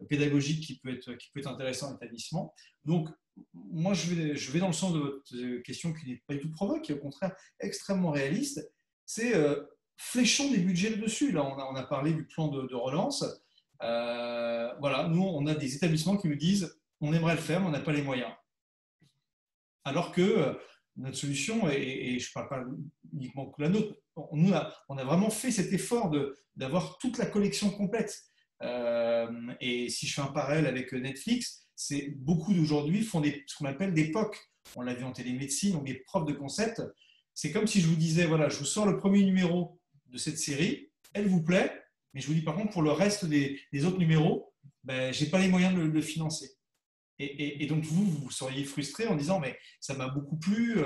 pédagogique qui peut être intéressant à l'établissement. Donc, moi, je vais dans le sens de votre question qui n'est pas du tout provoque, qui est au contraire extrêmement réaliste. C'est fléchons des budgets dessus. Là, on a parlé du plan de relance. Voilà, nous, on a des établissements qui nous disent on aimerait le faire, mais on n'a pas les moyens. Alors que notre solution, et je ne parle pas uniquement que la nôtre, on a vraiment fait cet effort d'avoir toute la collection complète. Et si je fais un parallèle avec Netflix, c'est beaucoup d'aujourd'hui font ce qu'on appelle des POC. On l'a vu en télémédecine, donc des preuves de concept. C'est comme si je vous disais, voilà, je vous sors le premier numéro de cette série, elle vous plaît, mais je vous dis par contre, pour le reste des autres numéros, ben, je n'ai pas les moyens de le financer. Et donc, vous seriez frustré en disant, mais ça m'a beaucoup plu,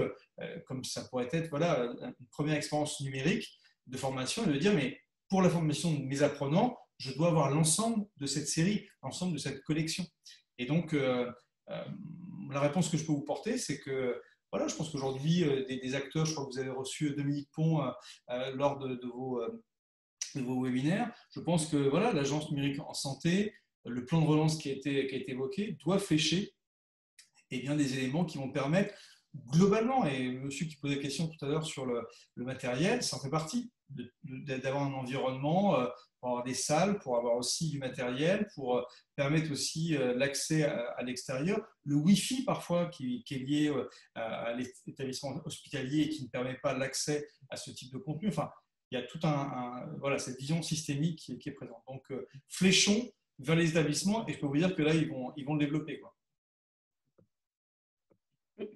comme ça pourrait être voilà, une première expérience numérique de formation, et de dire, mais pour la formation de mes apprenants, je dois avoir l'ensemble de cette série, l'ensemble de cette collection. Et donc, la réponse que je peux vous porter, c'est que voilà, je pense qu'aujourd'hui, des acteurs, je crois que vous avez reçu Dominique Pont lors de vos webinaires. Je pense que voilà, l'Agence numérique en santé, le plan de relance qui a été évoqué, doit flécher bien, des éléments qui vont permettre globalement, et monsieur qui posait la question tout à l'heure sur le matériel, ça en fait partie, d'avoir un environnement, pour avoir des salles, pour avoir aussi du matériel, pour permettre aussi l'accès à l'extérieur. Le Wi-Fi parfois qui est lié à l'établissement hospitalier et qui ne permet pas l'accès à ce type de contenu. Enfin, il y a tout voilà, cette vision systémique qui est présente. Donc, fléchons vers les établissements et je peux vous dire que là, ils vont le développer, quoi.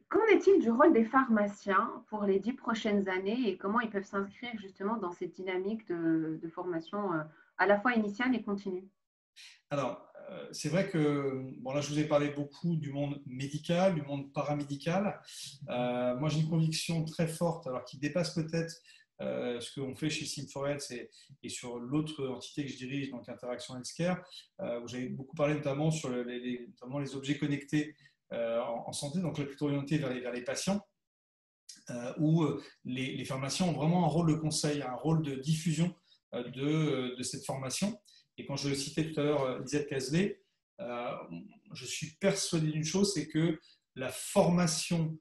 Qu'en est-il du rôle des pharmaciens pour les 10 prochaines années et comment ils peuvent s'inscrire justement dans cette dynamique de formation à la fois initiale et continue? Alors, c'est vrai que, bon là je vous ai parlé beaucoup du monde médical, du monde paramédical. Moi j'ai une conviction très forte, alors qui dépasse peut-être ce qu'on fait chez Sim4Health et sur l'autre entité que je dirige, donc Interaction Healthcare, où j'avais beaucoup parlé notamment sur notamment les objets connectés en santé, donc là plutôt orienté vers les patients, où les pharmaciens ont vraiment un rôle de conseil, un rôle de diffusion de cette formation. Et quand je citais tout à l'heure Lisette Cazelet, je suis persuadé d'une chose, c'est que la formation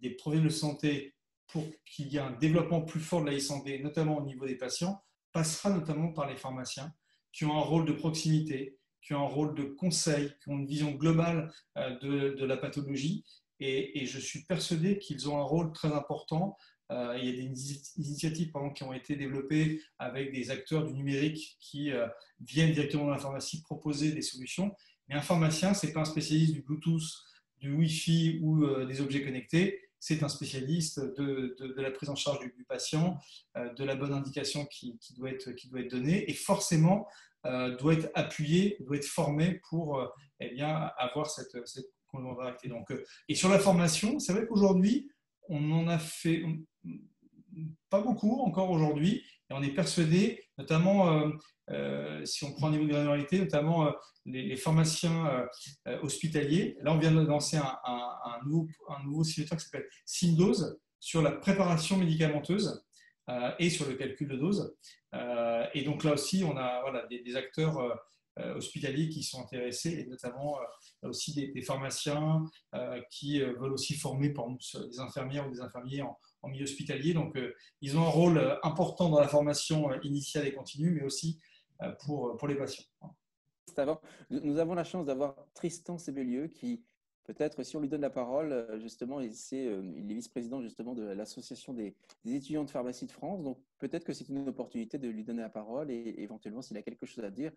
des professionnels de santé pour qu'il y ait un développement plus fort de la e-santé, notamment au niveau des patients, passera notamment par les pharmaciens qui ont un rôle de proximité, qui ont un rôle de conseil, qui ont une vision globale de la pathologie. Et je suis persuadé qu'ils ont un rôle très important. Il y a des initiatives par exemple, qui ont été développées avec des acteurs du numérique qui viennent directement dans la pharmacie proposer des solutions. Mais un pharmacien, ce n'est pas un spécialiste du Bluetooth, du Wi-Fi ou des objets connectés. C'est un spécialiste de la prise en charge du patient, de la bonne indication qui doit être donnée et forcément doit être appuyé, doit être formé pour eh bien, avoir cette complémentarité. Donc, et sur la formation, c'est vrai qu'aujourd'hui, on en a fait pas beaucoup encore aujourd'hui, et on est persuadé, notamment si on prend un niveau de granularité, notamment les pharmaciens hospitaliers. Là, on vient de lancer un nouveau simulateur qui s'appelle SimDose sur la préparation médicamenteuse et sur le calcul de dose. Et donc là aussi, on a voilà, des acteurs hospitaliers qui sont intéressés, et notamment aussi des pharmaciens qui veulent aussi former par exemple, des infirmières ou des infirmiers en milieu hospitalier. Donc, ils ont un rôle important dans la formation initiale et continue, mais aussi pour les patients. Nous avons la chance d'avoir Tristan Sebelieu qui, peut-être, si on lui donne la parole, justement, il est vice-président justement de l'association des étudiants de pharmacie de France. Donc, peut-être que c'est une opportunité de lui donner la parole et éventuellement, s'il a quelque chose à dire.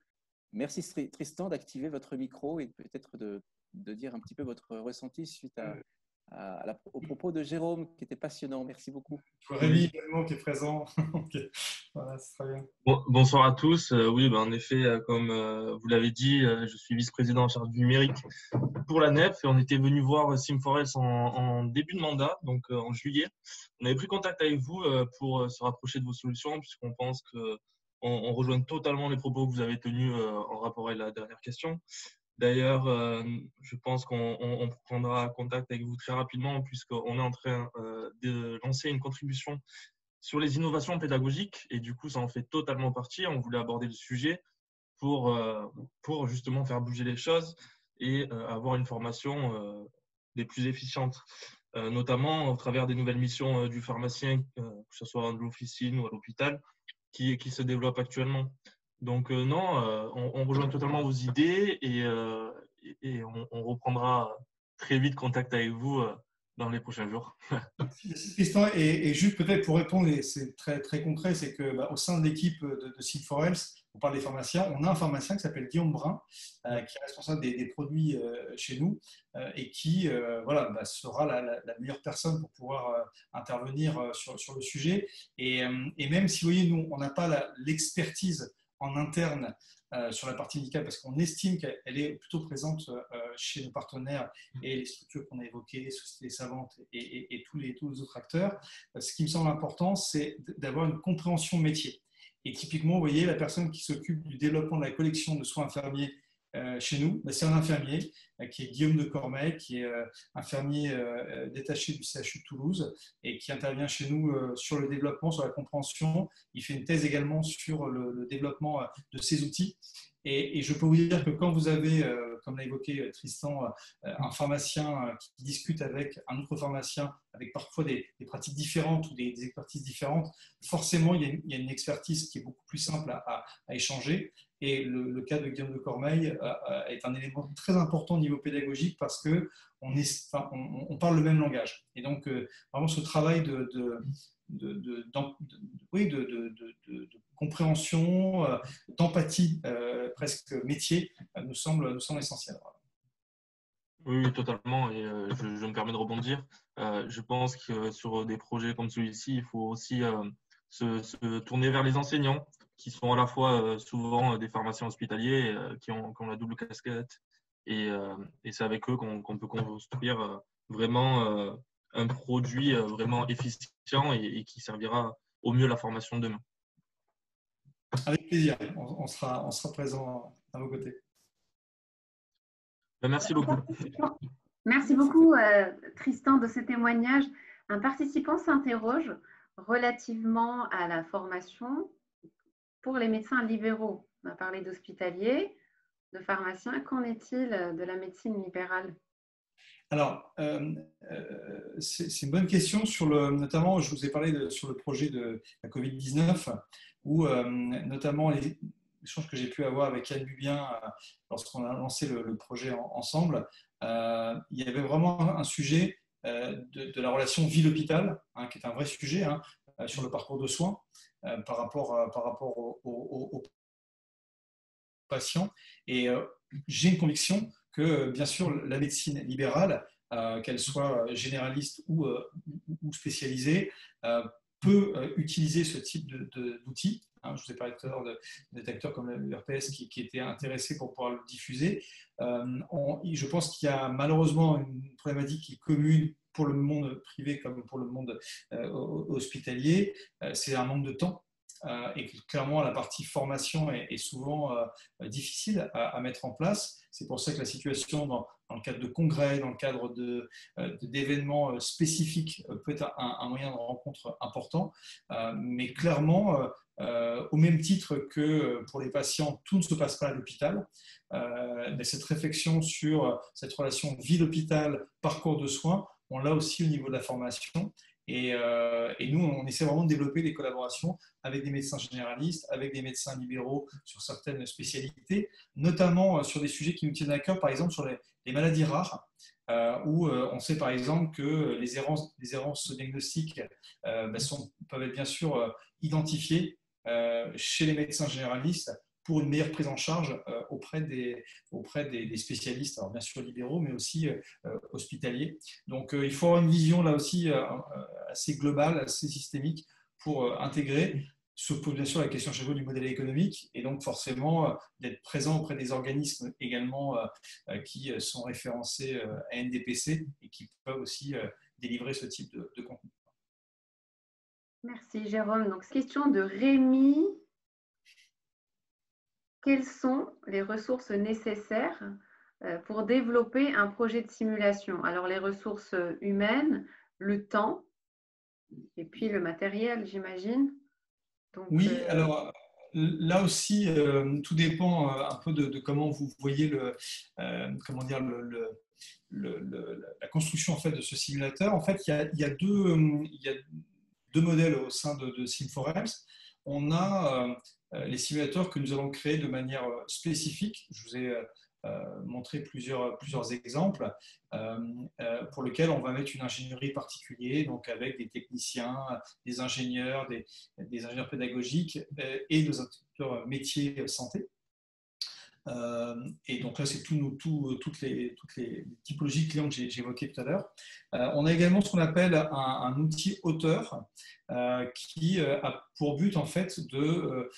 Merci Tristan d'activer votre micro et peut-être de dire un petit peu votre ressenti suite au propos de Jérôme qui était passionnant. Merci beaucoup. Rémi également qui est présent. Voilà, c'est très bien. Bonsoir à tous. Oui, en effet, comme vous l'avez dit, je suis vice-président en charge du numérique pour la NEF et on était venu voir Sim4Health en début de mandat, donc en juillet. On avait pris contact avec vous pour se rapprocher de vos solutions puisqu'on pense que on rejoint totalement les propos que vous avez tenus en rapport avec la dernière question. D'ailleurs, je pense qu'on prendra contact avec vous très rapidement puisqu'on est en train de lancer une contribution sur les innovations pédagogiques et du coup, ça en fait totalement partie. On voulait aborder le sujet pour justement faire bouger les choses et avoir une formation des plus efficientes, notamment au travers des nouvelles missions du pharmacien, que ce soit en l'officine ou à l'hôpital, qui se développent actuellement. Donc non, on rejoint totalement vos idées et on reprendra très vite contact avec vous dans les prochains jours. Merci Tristan. Et juste peut-être pour répondre, et c'est très, très concret, c'est que au sein de l'équipe de Sim4Health, on parle des pharmaciens, on a un pharmacien qui s'appelle Guillaume Brun, qui est responsable des produits chez nous et qui sera la meilleure personne pour pouvoir intervenir sur le sujet. Et même si vous voyez, nous, on n'a pas l'expertise en interne sur la partie médicale parce qu'on estime qu'elle est plutôt présente chez nos partenaires et les structures qu'on a évoquées, sociétés savantes et tous les autres acteurs. Ce qui me semble important, c'est d'avoir une compréhension métier. Et typiquement, vous voyez, la personne qui s'occupe du développement de la collection de soins infirmiers chez nous, c'est un infirmier qui est Guillaume de Cormeil, qui est infirmier détaché du CHU de Toulouse et qui intervient chez nous sur le développement, sur la compréhension. Il fait une thèse également sur le développement de ces outils. Et je peux vous dire que quand vous avez, comme l'a évoqué Tristan, un pharmacien qui discute avec un autre pharmacien, avec parfois des pratiques différentes ou des expertises différentes, forcément, il y a une expertise qui est beaucoup plus simple à échanger. Et le cas de Guillaume de Cormeil est un élément très important au niveau pédagogique parce qu'on parle le même langage. Et donc, vraiment, ce travail de compréhension, d'empathie presque métier nous semble essentiel. Oui, totalement. Et je me permets de rebondir. Je pense que sur des projets comme celui-ci, il faut aussi se tourner vers les enseignants, qui sont à la fois souvent des pharmaciens hospitaliers, qui ont la double casquette. Et c'est avec eux qu'on peut construire vraiment un produit vraiment efficient et qui servira au mieux la formation de demain. Avec plaisir, on sera présent à vos côtés. Merci beaucoup. Merci beaucoup, Tristan, de ce témoignage. Un participant s'interroge relativement à la formation pour les médecins libéraux. On a parlé d'hospitaliers, de pharmaciens. Qu'en est-il de la médecine libérale? Alors, c'est une bonne question, notamment, je vous ai parlé sur le projet de la Covid-19, où notamment les échanges que j'ai pu avoir avec Yann Bubien lorsqu'on a lancé le projet ensemble, il y avait vraiment un sujet de la relation ville-hôpital, hein, qui est un vrai sujet sur le parcours de soins par rapport aux patients. Et j'ai une conviction que, bien sûr, la médecine libérale, qu'elle soit généraliste ou spécialisée, peut utiliser ce type d'outils. Je vous ai parlé tout à l'heure de détecteurs comme l'URPS qui étaient intéressés pour pouvoir le diffuser. Je pense qu'il y a malheureusement une problématique qui est commune pour le monde privé comme pour le monde hospitalier, c'est un manque de temps. Et clairement, la partie formation est souvent difficile à mettre en place. C'est pour ça que la situation dans le cadre de congrès, dans le cadre d'événements spécifiques peut être un moyen de rencontre important. Mais clairement, au même titre que pour les patients, tout ne se passe pas à l'hôpital. Cette réflexion sur cette relation ville-hôpital, parcours de soins, on l'a aussi au niveau de la formation. Et nous, on essaie vraiment de développer des collaborations avec des médecins généralistes, avec des médecins libéraux sur certaines spécialités, notamment sur des sujets qui nous tiennent à cœur, par exemple sur les maladies rares, où on sait par exemple que les errances diagnostiques peuvent être bien sûr identifiées chez les médecins généralistes pour une meilleure prise en charge auprès des spécialistes, alors bien sûr libéraux, mais aussi hospitaliers. Donc il faut avoir une vision là aussi assez globale, assez systémique pour intégrer. Se pose bien sûr la question chez vous du modèle économique et donc forcément d'être présent auprès des organismes également qui sont référencés à NDPC et qui peuvent aussi délivrer ce type de contenu. Merci Jérôme. Donc question de Rémi. Quelles sont les ressources nécessaires pour développer un projet de simulation? Alors, les ressources humaines, le temps et puis le matériel, j'imagine. Oui, alors là aussi, tout dépend un peu de comment vous voyez la construction en fait, de ce simulateur. En fait, il y a deux modèles au sein de SimForEms. On a les simulateurs que nous allons créer de manière spécifique. Je vous ai montré plusieurs exemples pour lesquels on va mettre une ingénierie particulière, donc avec des techniciens, des ingénieurs pédagogiques et des instructeurs métiers santé. Et donc là, c'est toutes les typologies clients que j'ai évoquées tout à l'heure. On a également ce qu'on appelle un outil auteur qui a pour but en fait de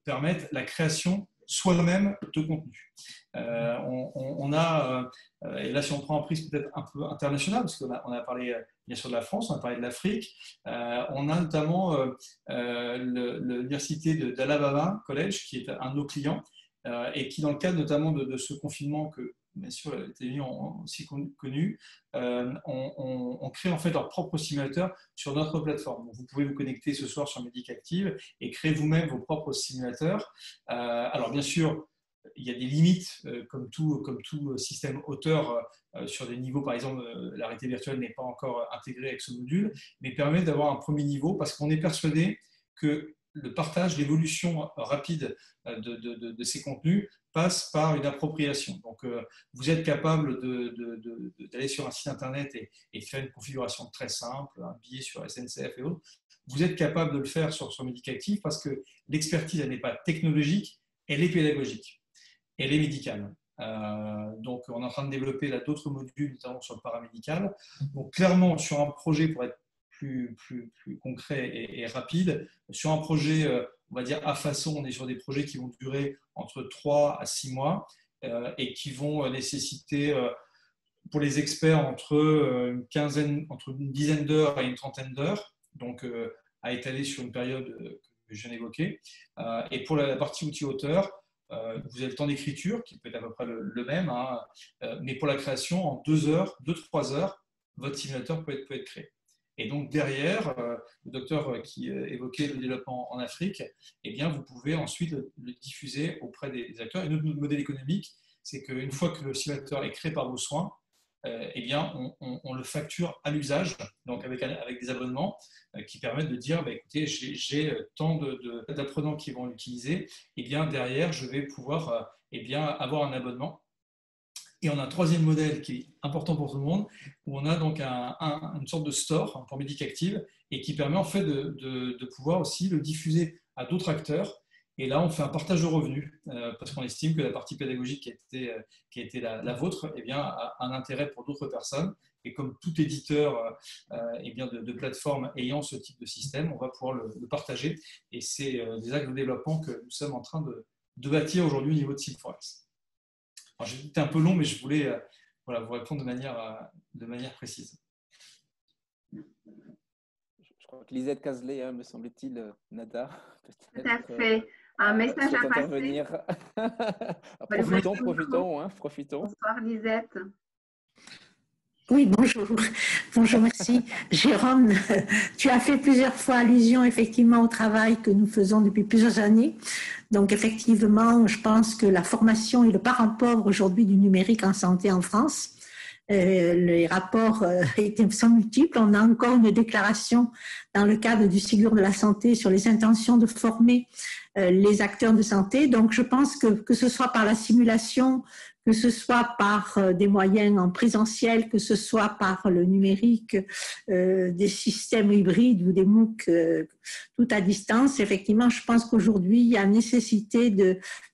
permettre la création soi-même de contenu. On a, et là si on prend un prisme peut-être un peu international, parce qu'on a parlé bien sûr de la France, on a parlé de l'Afrique, on a notamment l'université d'Alabama College, qui est un de nos clients, et qui, dans le cadre notamment de ce confinement que, bien sûr, les États-Unis ont aussi connu, on crée en fait leur propre simulateur sur notre plateforme. Donc, vous pouvez vous connecter ce soir sur Medicactive et créer vous-même vos propres simulateurs. Alors, bien sûr, il y a des limites, comme tout système auteur, sur des niveaux, par exemple, la réalité virtuelle n'est pas encore intégrée avec ce module, mais permet d'avoir un premier niveau parce qu'on est persuadé que le partage, l'évolution rapide de ces contenus passe par une appropriation. Donc, vous êtes capable d'aller sur un site internet et faire une configuration très simple, un billet sur SNCF et autres. Vous êtes capable de le faire sur Medicactive parce que l'expertise, elle n'est pas technologique, elle est pédagogique, elle est médicale. Donc, on est en train de développer là d'autres modules, notamment sur le paramédical. Donc, clairement, sur un projet, pour être plus concret et rapide, sur un projet, on va dire à façon, on est sur des projets qui vont durer entre 3 à 6 mois et qui vont nécessiter, pour les experts, entre une dizaine d'heures et une trentaine d'heures, donc à étaler sur une période que je viens d'évoquer. Et pour la partie outil-auteur, vous avez le temps d'écriture, qui peut être à peu près le même, hein, mais pour la création, en 2-3 heures, votre simulateur peut être créé. Et donc derrière, le docteur qui évoquait le développement en Afrique, eh bien, vous pouvez ensuite le diffuser auprès des acteurs. Et notre modèle économique, c'est qu'une fois que le simulateur est créé par vos soins, eh bien, on le facture à l'usage, donc avec des abonnements qui permettent de dire, bah, écoutez, j'ai tant d'apprenants qui vont l'utiliser, et bien derrière, je vais pouvoir eh bien, avoir un abonnement. Et on a un troisième modèle qui est important pour tout le monde, où on a donc une sorte de store pour Medicactive et qui permet en fait de pouvoir aussi le diffuser à d'autres acteurs. Et là, on fait un partage de revenus parce qu'on estime que la partie pédagogique qui a été la vôtre eh bien, a un intérêt pour d'autres personnes. Et comme tout éditeur eh bien, de plateforme ayant ce type de système, on va pouvoir le partager. Et c'est des axes de développement que nous sommes en train de bâtir aujourd'hui au niveau de SimForex. J'ai été un peu long, mais je voulais vous répondre de manière précise. Je crois que Lisette Cazelet, me semble-t-il, Nada, peut-être. Tout à fait. Un message à passer. Profitons. Bonsoir Lisette. Oui, bonjour. Bonjour, merci. Jérôme, tu as fait plusieurs fois allusion effectivement au travail que nous faisons depuis plusieurs années. Donc effectivement, je pense que la formation est le parent pauvre aujourd'hui du numérique en santé en France. Les rapports sont multiples. On a encore une déclaration dans le cadre du Ségur de la santé sur les intentions de former les acteurs de santé. Donc je pense que ce soit par la simulation, que ce soit par des moyens en présentiel, que ce soit par le numérique, des systèmes hybrides ou des MOOC, tout à distance. Effectivement, je pense qu'aujourd'hui, il y a nécessité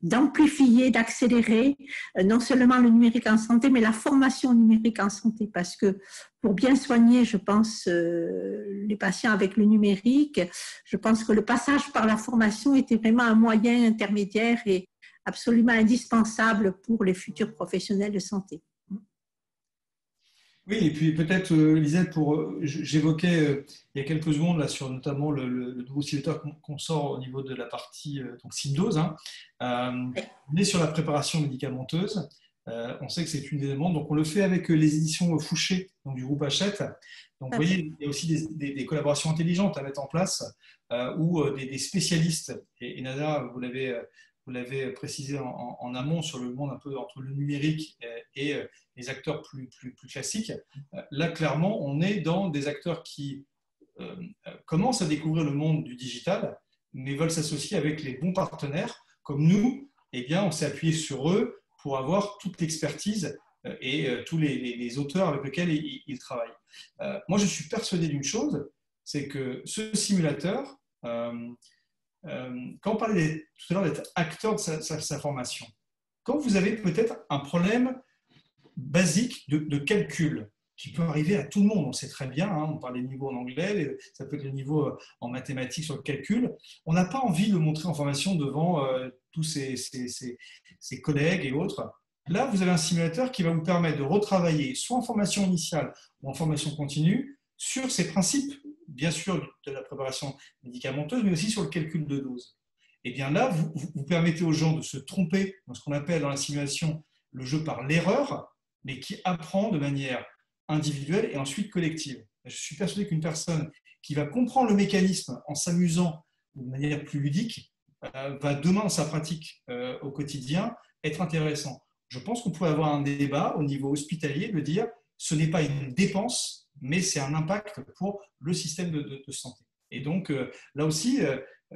d'amplifier, d'accélérer non seulement le numérique en santé, mais la formation numérique en santé, parce que pour bien soigner, je pense, les patients avec le numérique, je pense que le passage par la formation était vraiment un moyen intermédiaire et absolument indispensable pour les futurs professionnels de santé. Oui, et puis peut-être, Lisette, j'évoquais il y a quelques secondes là, sur notamment le nouveau simulateur qu'on sort au niveau de la partie donc SimDose. On est sur la préparation médicamenteuse. On sait que c'est une des demandes. Donc, on le fait avec les éditions Fouché, donc du groupe Hachette. Donc, vous voyez, il y a aussi des collaborations intelligentes à mettre en place où des spécialistes, et Nada, vous l'avez précisé en amont sur le monde un peu entre le numérique et les acteurs plus classiques. Là, clairement, on est dans des acteurs qui commencent à découvrir le monde du digital, mais veulent s'associer avec les bons partenaires. Comme nous, eh bien, on s'est appuyé sur eux pour avoir toute l'expertise et tous les auteurs avec lesquels ils travaillent. Moi, je suis persuadé d'une chose, c'est que ce simulateur, quand on parlait tout à l'heure d'être acteur de sa formation, quand vous avez peut-être un problème basique de calcul qui peut arriver à tout le monde, on sait très bien, on parle des niveaux en anglais, ça peut être le niveau en mathématiques sur le calcul, on n'a pas envie de le montrer en formation devant tous ses collègues et autres. Là, vous avez un simulateur qui va vous permettre de retravailler soit en formation initiale ou en formation continue sur ces principes, bien sûr, de la préparation médicamenteuse, mais aussi sur le calcul de dose. Et bien là, vous permettez aux gens de se tromper dans ce qu'on appelle dans la simulation le jeu par l'erreur, mais qui apprend de manière individuelle et ensuite collective. Je suis persuadé qu'une personne qui va comprendre le mécanisme en s'amusant de manière plus ludique va demain dans sa pratique au quotidien être intéressant. Je pense qu'on pourrait avoir un débat au niveau hospitalier de dire ce n'est pas une dépense, mais c'est un impact pour le système de santé. Et donc, là aussi,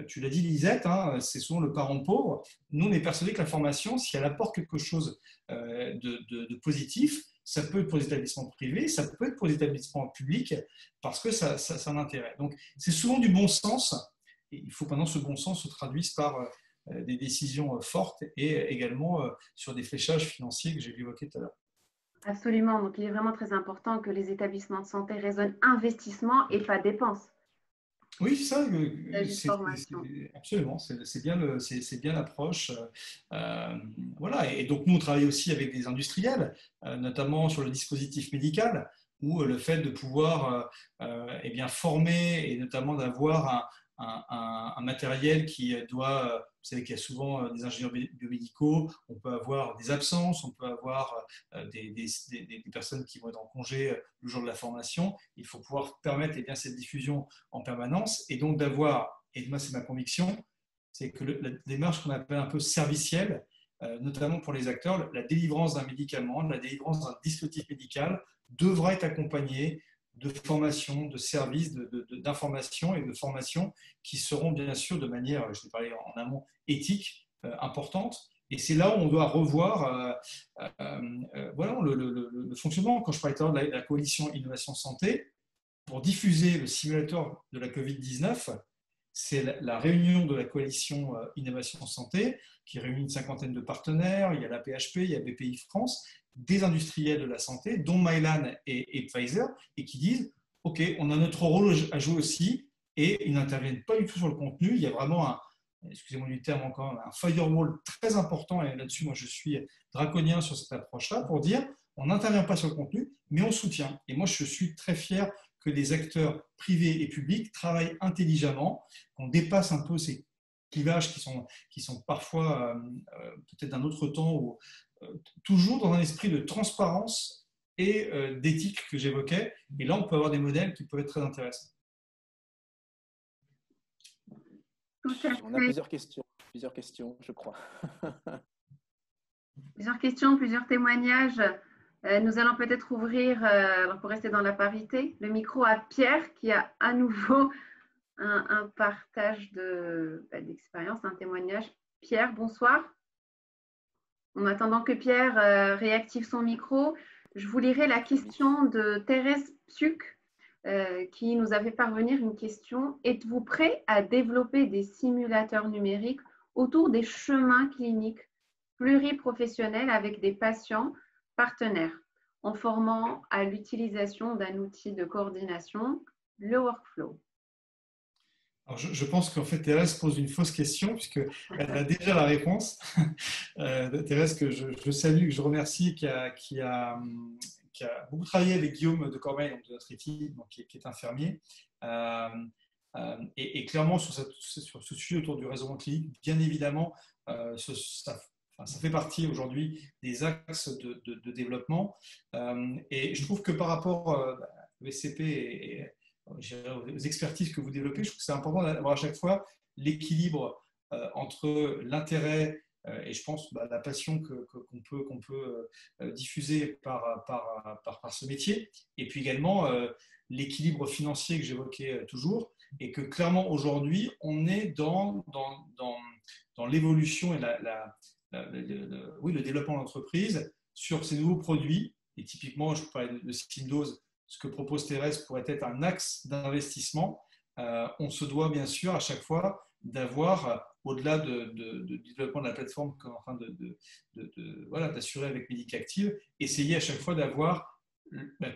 tu l'as dit, Lisette, c'est souvent le parent pauvre. Nous, on est persuadés que la formation, si elle apporte quelque chose de positif, ça peut être pour les établissements privés, ça peut être pour les établissements publics, parce que ça a un intérêt. Donc, c'est souvent du bon sens. Et il faut que maintenant ce bon sens se traduise par des décisions fortes et également sur des fléchages financiers que j'ai évoqués tout à l'heure. Absolument. Donc, il est vraiment très important que les établissements de santé raisonnent investissement et pas dépenses. Oui, c'est ça. Absolument. C'est bien l'approche. Voilà. Et donc, nous, on travaille aussi avec des industriels, notamment sur le dispositif médical, où le fait de pouvoir eh bien, former et notamment d'avoir un matériel qui doit, vous savez qu'il y a souvent des ingénieurs biomédicaux, on peut avoir des absences, on peut avoir des personnes qui vont être en congé le jour de la formation. Il faut pouvoir permettre eh bien, cette diffusion en permanence et donc d'avoir, et moi c'est ma conviction, c'est que la démarche qu'on appelle un peu servicielle, notamment pour les acteurs, la délivrance d'un médicament, la délivrance d'un dispositif médical devra être accompagnée de formation, de services, d'information et de formation qui seront bien sûr de manière, je vais parler en amont, éthique, importante. Et c'est là où on doit revoir voilà, le fonctionnement. Quand je parlais tout à l'heure de la coalition Innovation Santé, pour diffuser le simulateur de la Covid-19, c'est la réunion de la coalition Innovation Santé qui réunit une cinquantaine de partenaires. Il y a la PHP, il y a BPI France, des industriels de la santé, dont Mylan et Pfizer, et qui disent « Ok, on a notre rôle à jouer aussi », et ils n'interviennent pas du tout sur le contenu. Il y a vraiment excusez-moi du terme encore, un firewall très important, et là-dessus, moi, je suis draconien sur cette approche-là, pour dire on n'intervient pas sur le contenu, mais on soutient. Et moi, je suis très fier que les acteurs privés et publics travaillent intelligemment, qu'on dépasse un peu ces clivages qui sont parfois peut-être d'un autre temps, ou toujours dans un esprit de transparence et d'éthique que j'évoquais. Et là, on peut avoir des modèles qui peuvent être très intéressants. On a plusieurs questions, je crois. Plusieurs questions, plusieurs témoignages. Nous allons peut-être ouvrir, pour rester dans la parité, le micro à Pierre qui a à nouveau un partage d'expérience, un témoignage. Pierre, bonsoir. En attendant que Pierre réactive son micro, je vous lirai la question de Thérèse Psuc qui nous a fait parvenir une question. Êtes-vous prêt à développer des simulateurs numériques autour des chemins cliniques pluriprofessionnels avec des patients partenaires en formant à l'utilisation d'un outil de coordination, le workflow? Alors je pense qu'en fait, Thérèse pose une fausse question puisqu'elle a déjà la réponse. Thérèse, que je salue, que je remercie, qui a beaucoup travaillé avec Guillaume de Cormeil, donc de notre équipe, donc qui est infirmier. Et clairement, sur ce sujet autour du raisonnement clinique, bien évidemment, ça fait partie aujourd'hui des axes de développement. Et je trouve que par rapport au VCP et aux expertises que vous développez, je trouve que c'est important d'avoir à chaque fois l'équilibre entre l'intérêt et je pense la passion qu'on peut diffuser par ce métier, et puis également l'équilibre financier que j'évoquais toujours, et que clairement aujourd'hui on est dans l'évolution et le développement de l'entreprise sur ces nouveaux produits. Et typiquement, je parlais de Simdose, ce que propose Thérèse pourrait être un axe d'investissement. On se doit bien sûr à chaque fois d'avoir, au-delà du développement de la plateforme qu'on est en train d'assurer avec Medicactive, essayer à chaque fois d'avoir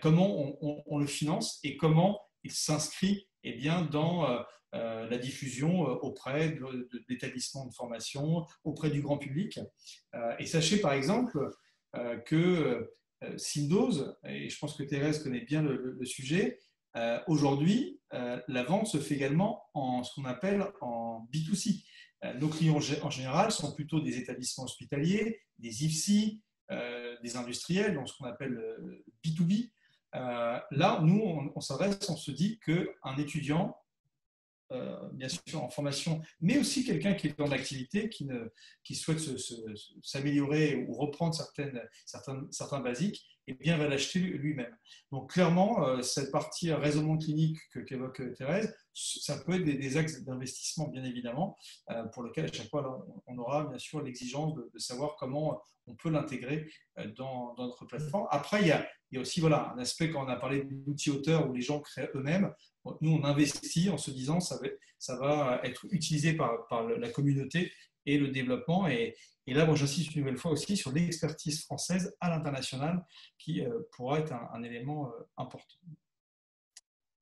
comment on le finance et comment il s'inscrit dans la diffusion auprès d'établissements de formation, auprès du grand public. Et sachez par exemple que Simdose, et je pense que Thérèse connaît bien le sujet, aujourd'hui, la vente se fait également en ce qu'on appelle en B2C. Nos clients en général sont plutôt des établissements hospitaliers, des IFSI, des industriels, donc ce qu'on appelle B2B. Là, nous, on s'adresse, on se dit qu'un étudiant, bien sûr en formation, mais aussi quelqu'un qui est dans l'activité, qui souhaite s'améliorer ou reprendre certains basiques, va l'acheter lui-même. Donc clairement, cette partie raisonnement clinique qu'évoque Thérèse, ça peut être des axes d'investissement, bien évidemment, pour lesquels à chaque fois là, on aura bien sûr l'exigence de savoir comment on peut l'intégrer dans notre plateforme. Après, il y a aussi un aspect, quand on a parlé d'outils auteurs où les gens créent eux-mêmes, nous on investit en se disant ça va être utilisé par la communauté et le développement. Et là, bon, j'insiste une nouvelle fois aussi sur l'expertise française à l'international qui pourra être un élément important.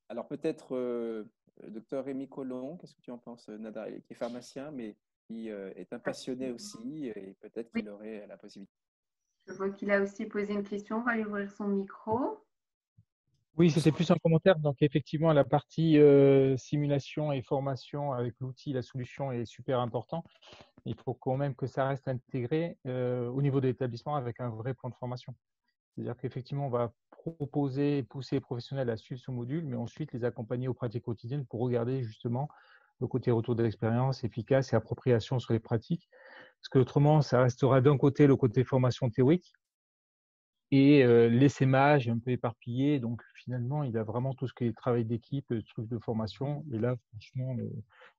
Alors peut-être, docteur Rémi Collomb, qu'est-ce que tu en penses, Nada, qui est pharmacien, mais qui est un passionné aussi, et peut-être qu'il aurait la possibilité. Je vois qu'il a aussi posé une question. On va lui ouvrir son micro. Oui, c'était plus un commentaire. Donc, effectivement, la partie simulation et formation avec l'outil, la solution est super important. Il faut quand même que ça reste intégré au niveau de l'établissement avec un vrai plan de formation. C'est-à-dire qu'effectivement, on va proposer et pousser les professionnels à suivre ce module, mais ensuite les accompagner aux pratiques quotidiennes pour regarder justement le côté retour d'expérience efficace et appropriation sur les pratiques. Parce que autrement, ça restera d'un côté le côté formation théorique, et l'essaimage est un peu éparpillé. Donc, finalement, il y a vraiment tout ce qui est travail d'équipe, le truc de formation. Et là, franchement,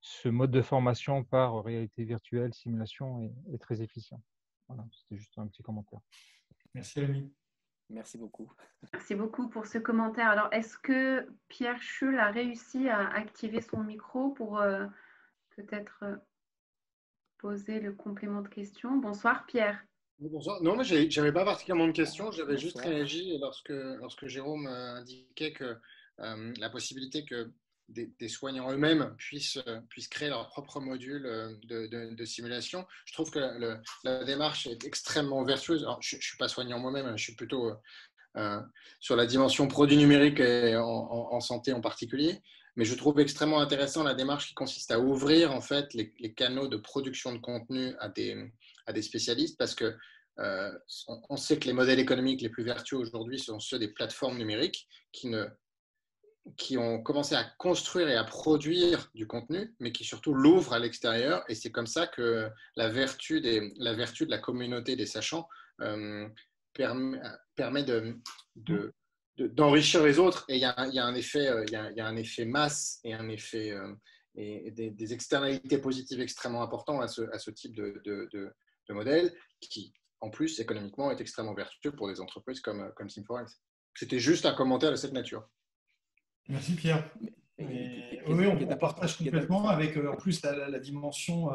ce mode de formation par réalité virtuelle, simulation est très efficient. Voilà, c'était juste un petit commentaire. Merci, Rémi. Merci beaucoup. Merci beaucoup pour ce commentaire. Alors, est-ce que Pierre Schul a réussi à activer son micro pour peut-être poser le complément de question? Bonsoir, Pierre. Bonsoir. Non, mais je n'avais pas particulièrement de questions. J'avais juste réagi lorsque Jérôme indiquait que la possibilité que des soignants eux-mêmes puissent créer leur propre module de simulation. Je trouve que la démarche est extrêmement vertueuse. Alors, je ne suis pas soignant moi-même, je suis plutôt sur la dimension produit numérique et en santé en particulier. Mais je trouve extrêmement intéressant la démarche qui consiste à ouvrir en fait les canaux de production de contenu à des spécialistes, parce que on sait que les modèles économiques les plus vertueux aujourd'hui sont ceux des plateformes numériques qui ont commencé à construire et à produire du contenu, mais qui surtout l'ouvrent à l'extérieur. Et c'est comme ça que la vertu de la communauté des sachants permet d'enrichir les autres. Et il y a un effet masse et un effet et des externalités positives extrêmement importantes à ce type de modèle qui, en plus, économiquement, est extrêmement vertueux pour des entreprises comme Sim4Health. C'était juste un commentaire de cette nature. Merci, Pierre. Oui, on partage complètement avec, en plus, la dimension,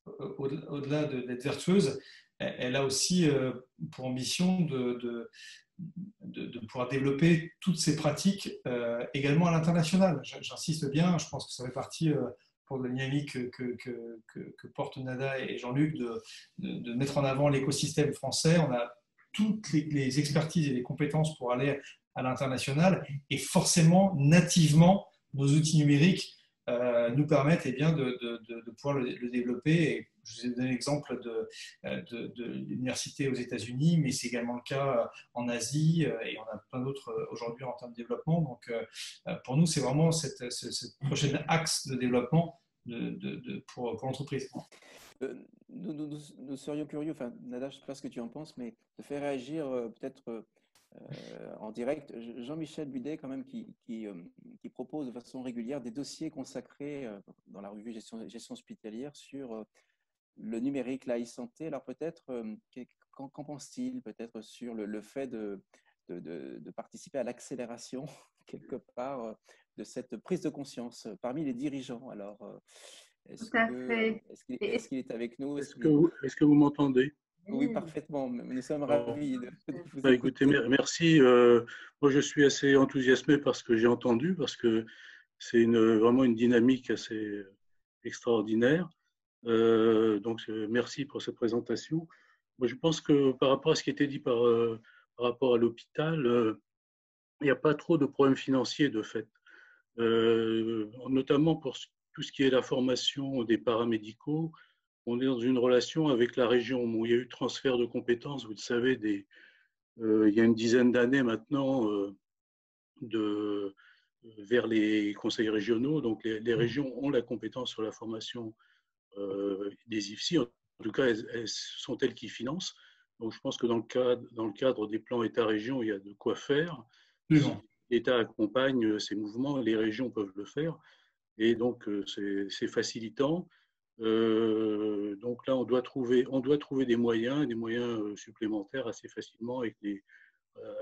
au-delà d'être vertueuse, elle a aussi pour ambition de pouvoir développer toutes ces pratiques également à l'international. J'insiste bien, je pense que ça fait partie pour la dynamique que portent Nada et Jean-Luc de mettre en avant l'écosystème français. On a toutes les expertises et les compétences pour aller à l'international, et forcément, nativement, nos outils numériques nous permettent de pouvoir le développer. Et je vous ai donné l'exemple de l'université aux États-Unis, mais c'est également le cas en Asie, et on a plein d'autres aujourd'hui en termes de développement. Donc, pour nous, c'est vraiment ce prochain axe de développement pour l'entreprise. Nous serions curieux, enfin, Nada, je ne sais pas ce que tu en penses, mais de faire réagir peut-être en direct Jean-Michel Budet, quand même, qui propose de façon régulière des dossiers consacrés dans la revue Gestion hospitalière sur le numérique, la e-santé. Alors peut-être, qu'en pense-t-il peut-être sur le fait de participer à l'accélération, quelque part, de cette prise de conscience parmi les dirigeants? Alors, est-ce qu'il est avec nous? Est-ce que vous m'entendez? Oui, parfaitement. Nous sommes ravis de vous écouter. Merci. Moi, je suis assez enthousiasmé par ce que j'ai entendu, parce que c'est vraiment une dynamique assez extraordinaire. Donc, merci pour cette présentation. Moi, je pense que par rapport à ce qui a été dit par rapport à l'hôpital, il n'y a pas trop de problèmes financiers, de fait. Notamment pour tout ce qui est la formation des paramédicaux. On est dans une relation avec la région où il y a eu transfert de compétences, vous le savez, il y a une dizaine d'années maintenant, vers les conseils régionaux. Donc, les régions ont la compétence sur la formation des IFSI. En tout cas, elles sont elles qui financent. Donc, je pense que dans le cadre des plans État-région, il y a de quoi faire. Si l'État accompagne ces mouvements, les régions peuvent le faire. Et donc, c'est facilitant. Donc là, on doit trouver des moyens supplémentaires assez facilement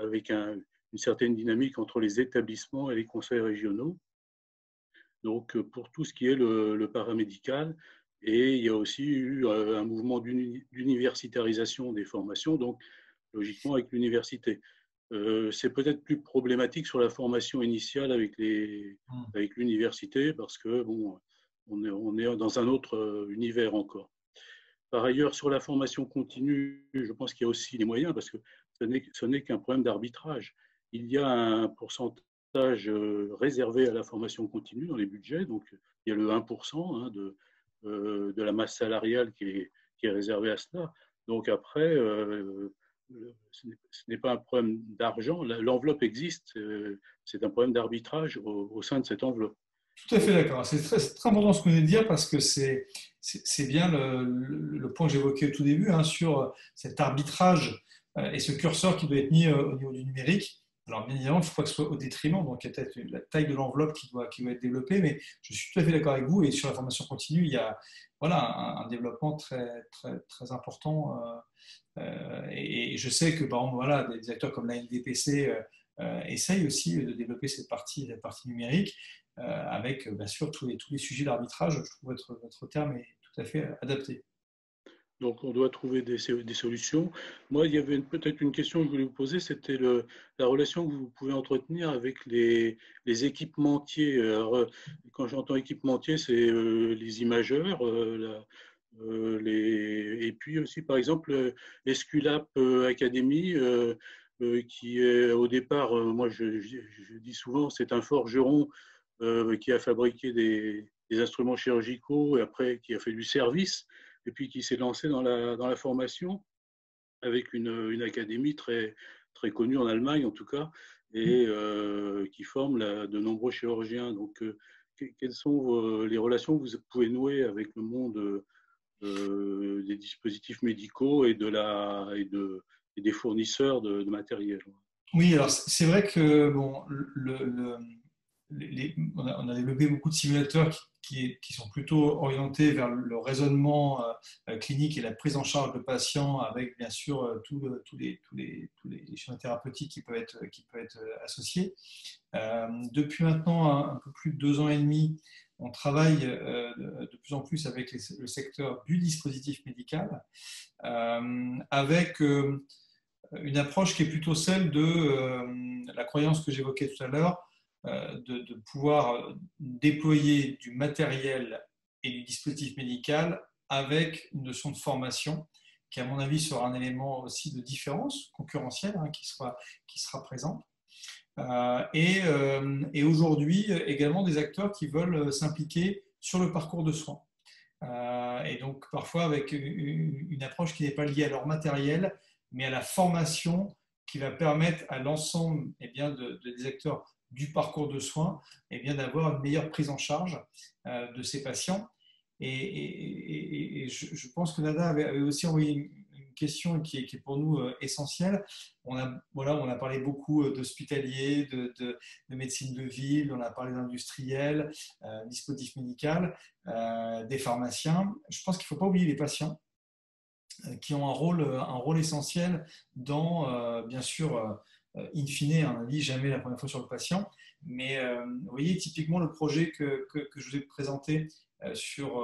avec une certaine dynamique entre les établissements et les conseils régionaux. Donc, pour tout ce qui est le paramédical, Et il y a aussi eu un mouvement d'universitarisation des formations, donc logiquement avec l'université. C'est peut-être plus problématique sur la formation initiale avec l'université parce que bon, on est dans un autre univers encore. Par ailleurs, sur la formation continue, je pense qu'il y a aussi les moyens parce que ce n'est qu'un problème d'arbitrage. Il y a un pourcentage réservé à la formation continue dans les budgets, donc il y a le 1% de la masse salariale qui est réservé à cela. Donc après, ce n'est pas un problème d'argent, l'enveloppe existe, c'est un problème d'arbitrage au sein de cette enveloppe. Tout à fait d'accord. C'est très important ce que vous venez de dire parce que c'est bien le point que j'évoquais au tout début sur cet arbitrage et ce curseur qui doit être mis au niveau du numérique. Alors bien évidemment, il ne faut pas que ce soit au détriment, donc il y a peut-être la taille de l'enveloppe qui doit être développée, mais je suis tout à fait d'accord avec vous et sur la formation continue, il y a un développement très, très, très important et je sais que par exemple, des acteurs comme la NDPC essayent aussi de développer cette partie numérique avec bien sûr tous les sujets d'arbitrage. Je trouve que votre terme est tout à fait adapté. Donc, on doit trouver des solutions. Moi, il y avait peut-être une question que je voulais vous poser, c'était la relation que vous pouvez entretenir avec les équipementiers. Alors, quand j'entends équipementiers, c'est les imageurs, et puis aussi, par exemple, Esculap Academy, qui est au départ, moi je dis souvent, c'est un forgeron qui a fabriqué des instruments chirurgicaux et après qui a fait du service et puis qui s'est lancé dans la formation avec une académie très, très connue en Allemagne en tout cas et qui forme de nombreux chirurgiens. Donc, quelles sont les relations que vous pouvez nouer avec le monde des dispositifs médicaux et des fournisseurs de matériel? Oui, alors c'est vrai que bon, on a développé beaucoup de simulateurs qui sont plutôt orientés vers le raisonnement clinique et la prise en charge de patients avec bien sûr tous les schémas thérapeutiques qui peuvent être associés. Depuis maintenant un peu plus de 2 ans et demi, on travaille de plus en plus avec le secteur du dispositif médical avec une approche qui est plutôt celle de la croyance que j'évoquais tout à l'heure, de pouvoir déployer du matériel et du dispositif médical avec une notion de formation qui, à mon avis, sera un élément aussi de différence concurrentielle qui sera présent. Et aujourd'hui, également des acteurs qui veulent s'impliquer sur le parcours de soins. Et donc, parfois avec une approche qui n'est pas liée à leur matériel, mais à la formation qui va permettre à l'ensemble des acteurs du parcours de soins d'avoir une meilleure prise en charge de ces patients. Et je pense que Nada avait aussi envoyé une question qui est pour nous essentielle. On a parlé beaucoup d'hospitaliers, de médecine de ville, on a parlé d'industriels, dispositifs médicaux, des pharmaciens. Je pense qu'il ne faut pas oublier les patients qui ont un rôle essentiel dans, bien sûr, in fine, on ne dit jamais la première fois sur le patient, mais vous voyez, typiquement le projet que je vous ai présenté sur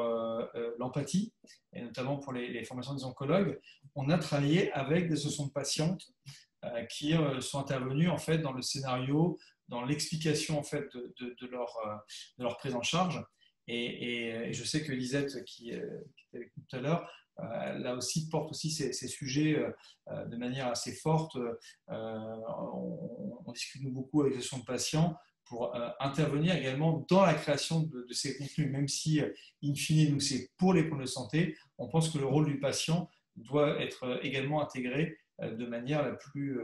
l'empathie, et notamment pour les formations des oncologues, on a travaillé avec des associations de patientes qui sont intervenues en fait, dans le scénario, dans l'explication en fait, de leur prise en charge. Et je sais que Lisette, qui était avec nous tout à l'heure, là aussi porte aussi ces sujets de manière assez forte. On discute beaucoup avec les associations de patients pour intervenir également dans la création de ces contenus, même si, in fine, nous, c'est pour les problèmes de santé, on pense que le rôle du patient doit être également intégré de manière la plus